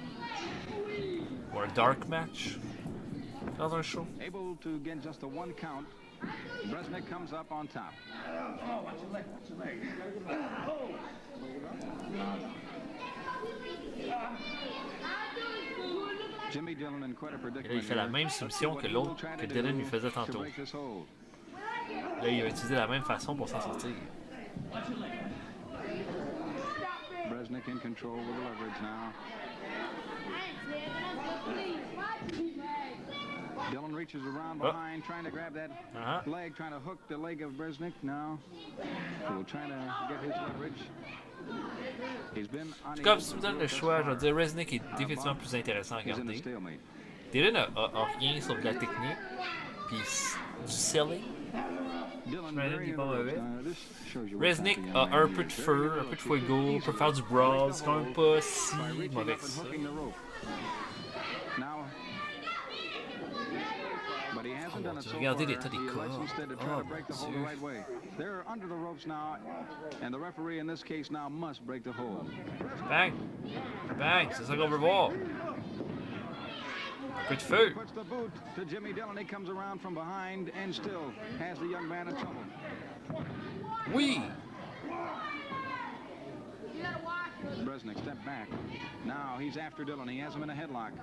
Ou un dark match dans un show. Able to get just a one count. Bresnik comes up on top. Oh, watch your leg, watch your leg. Oh. Jimmy Dillon in quite a predicament. Là, il fait la même soumission que l'autre que Dylan lui faisait tantôt. Là, il a utilisé la même façon pour s'en sortir. Bresnik in control with the leverage now. Dillon reaches around behind, trying to grab that leg, trying to hook the leg of Bresnik now. He'll try to get his leverage. En tout cas, si tu me donnes le choix, je vais dire Resnick est définitivement plus intéressant à regarder. Dylan a rien sur de la technique, puis du selling. Resnick a un peu de feu, un peu de fuego, peut faire du brawl, c'est quand même pas si mauvais que ça. Oh mon Dieu, regardez l'état des corps. Oh mon Dieu. They're under the ropes now, and the referee in this case now must break the hold. Bang! Bang! C'est ça qu'on veut voir. Un peu de feu. Puts the boot to Jimmy Dillon. He comes around from behind and still has the young man in trouble. Oui! Bresnik stepped back. Now he's after Dillon. He has him in a headlock.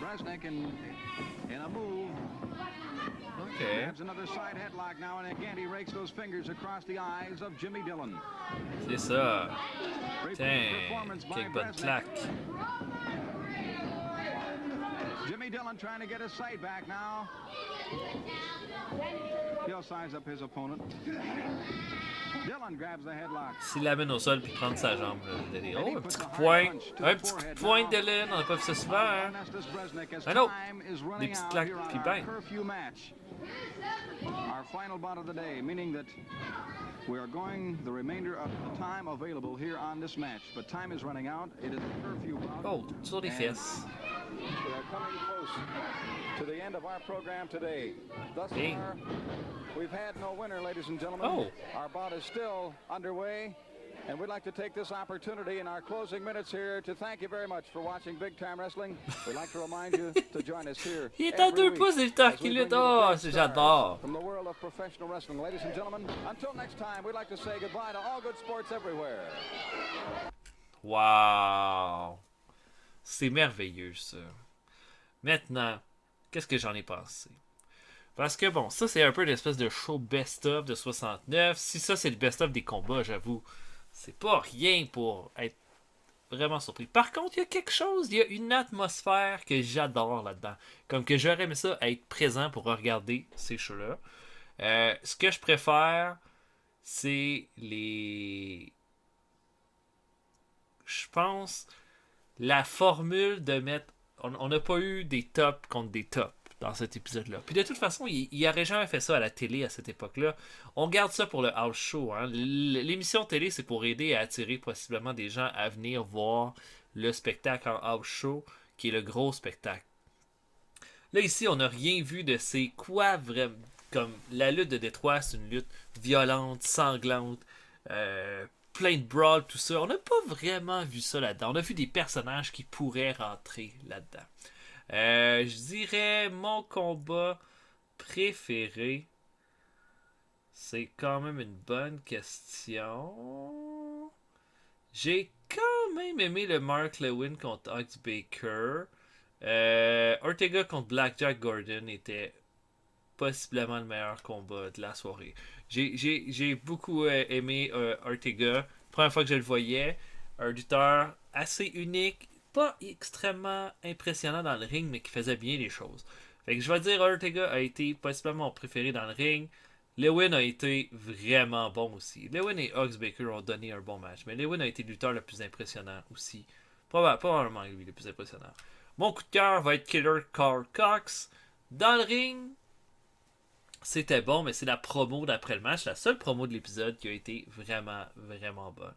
Bresnik in a move. Okay. Grabs another side headlock now, and again he rakes those fingers across the eyes of Jimmy Dillon. C'est ça. Tiens, quelle bonne claque. Jimmy Dillon trying to get his sight back now. He'll size up his opponent. Dillon grabs the headlock. S'il l'amène au sol puis prendre sa jambe, là, oh, un petit coup de poing. Un petit coup de poing de Dylan, on n'a pas vu ça souvent, hein. Ah non, des petites claques, puis bang. Our final bout of the day, meaning that we are going the remainder of the time available here on this match. But time is running out. It is a curfew bout. Oh, sur les fesses. We are coming close to the end of our program today. Thus far, we've had no winner, ladies and gentlemen. Oh. Our bout is still underway. And we'd like to take this opportunity in our closing minutes here to thank you very much for watching Big Time Wrestling. We'd like to remind you to join us here. Il est à 2 pouces, Victor qui lutte. Oh, j'adore. From the world of professional wrestling, ladies and gentlemen, until next time, we'd like to say goodbye to all good sports everywhere. Wow. C'est merveilleux, ça. Maintenant, qu'est-ce que j'en ai pensé? Parce que, bon, ça, c'est un peu l'espèce de show best-of de 69. Si ça, c'est le best-of des combats, j'avoue, c'est pas rien pour être vraiment surpris. Par contre, il y a quelque chose, il y a une atmosphère que j'adore là-dedans. Comme que j'aurais aimé ça être présent pour regarder ces shows-là. Ce que je préfère, c'est les... Je pense, la formule de mettre... On n'a pas eu des tops contre des tops dans cet épisode-là. Puis de toute façon, il n'aurait jamais fait ça à la télé à cette époque-là. On garde ça pour le house show. Hein. L'émission télé, c'est pour aider à attirer possiblement des gens à venir voir le spectacle en house show, qui est le gros spectacle. Là, ici, on n'a rien vu de c'est quoi vraiment... Comme la lutte de Détroit, c'est une lutte violente, sanglante, plein de brawls, tout ça. On n'a pas vraiment vu ça là-dedans. On a vu des personnages qui pourraient rentrer là-dedans. Je dirais mon combat préféré. C'est quand même une bonne question. J'ai quand même aimé le Mark Lewin contre Ox Baker. Ortega contre Blackjack Gordon était possiblement le meilleur combat de la soirée. J'ai beaucoup aimé Ortega. Première fois que je le voyais. Un lutteur assez unique. Pas extrêmement impressionnant dans le ring, mais qui faisait bien les choses. Fait que je vais dire Ortega a été possiblement mon préféré dans le ring. Lewin a été vraiment bon aussi. Lewin et Ox Baker ont donné un bon match, mais Lewin a été le lutteur le plus impressionnant aussi. Probablement lui le plus impressionnant. Mon coup de cœur va être Killer Carl Cox. Dans le ring, c'était bon, mais c'est la promo d'après le match, la seule promo de l'épisode qui a été vraiment, vraiment bonne.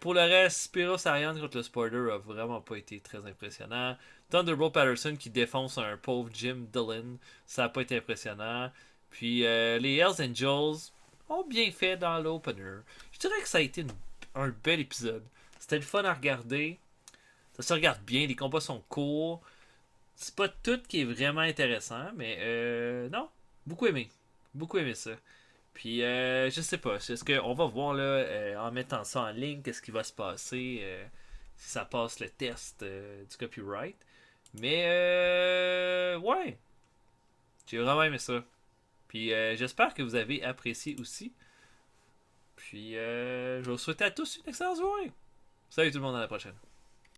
Pour le reste, Spiros Ariane contre le Spoiler a vraiment pas été très impressionnant. Thunderbolt Patterson qui défonce un pauvre Jim Dillon, ça a pas été impressionnant. Puis les Hells Angels ont bien fait dans l'opener. Je dirais que ça a été un bel épisode. C'était le fun à regarder. Ça se regarde bien, les combats sont courts. C'est pas tout qui est vraiment intéressant, mais non, beaucoup aimé ça. Puis, je sais pas. Est-ce qu'on va voir là, en mettant ça en ligne, qu'est-ce qui va se passer si ça passe le test du copyright. Mais, ouais. J'ai vraiment aimé ça. Puis, j'espère que vous avez apprécié aussi. Puis, je vous souhaite à tous une excellente journée. Salut tout le monde, à la prochaine.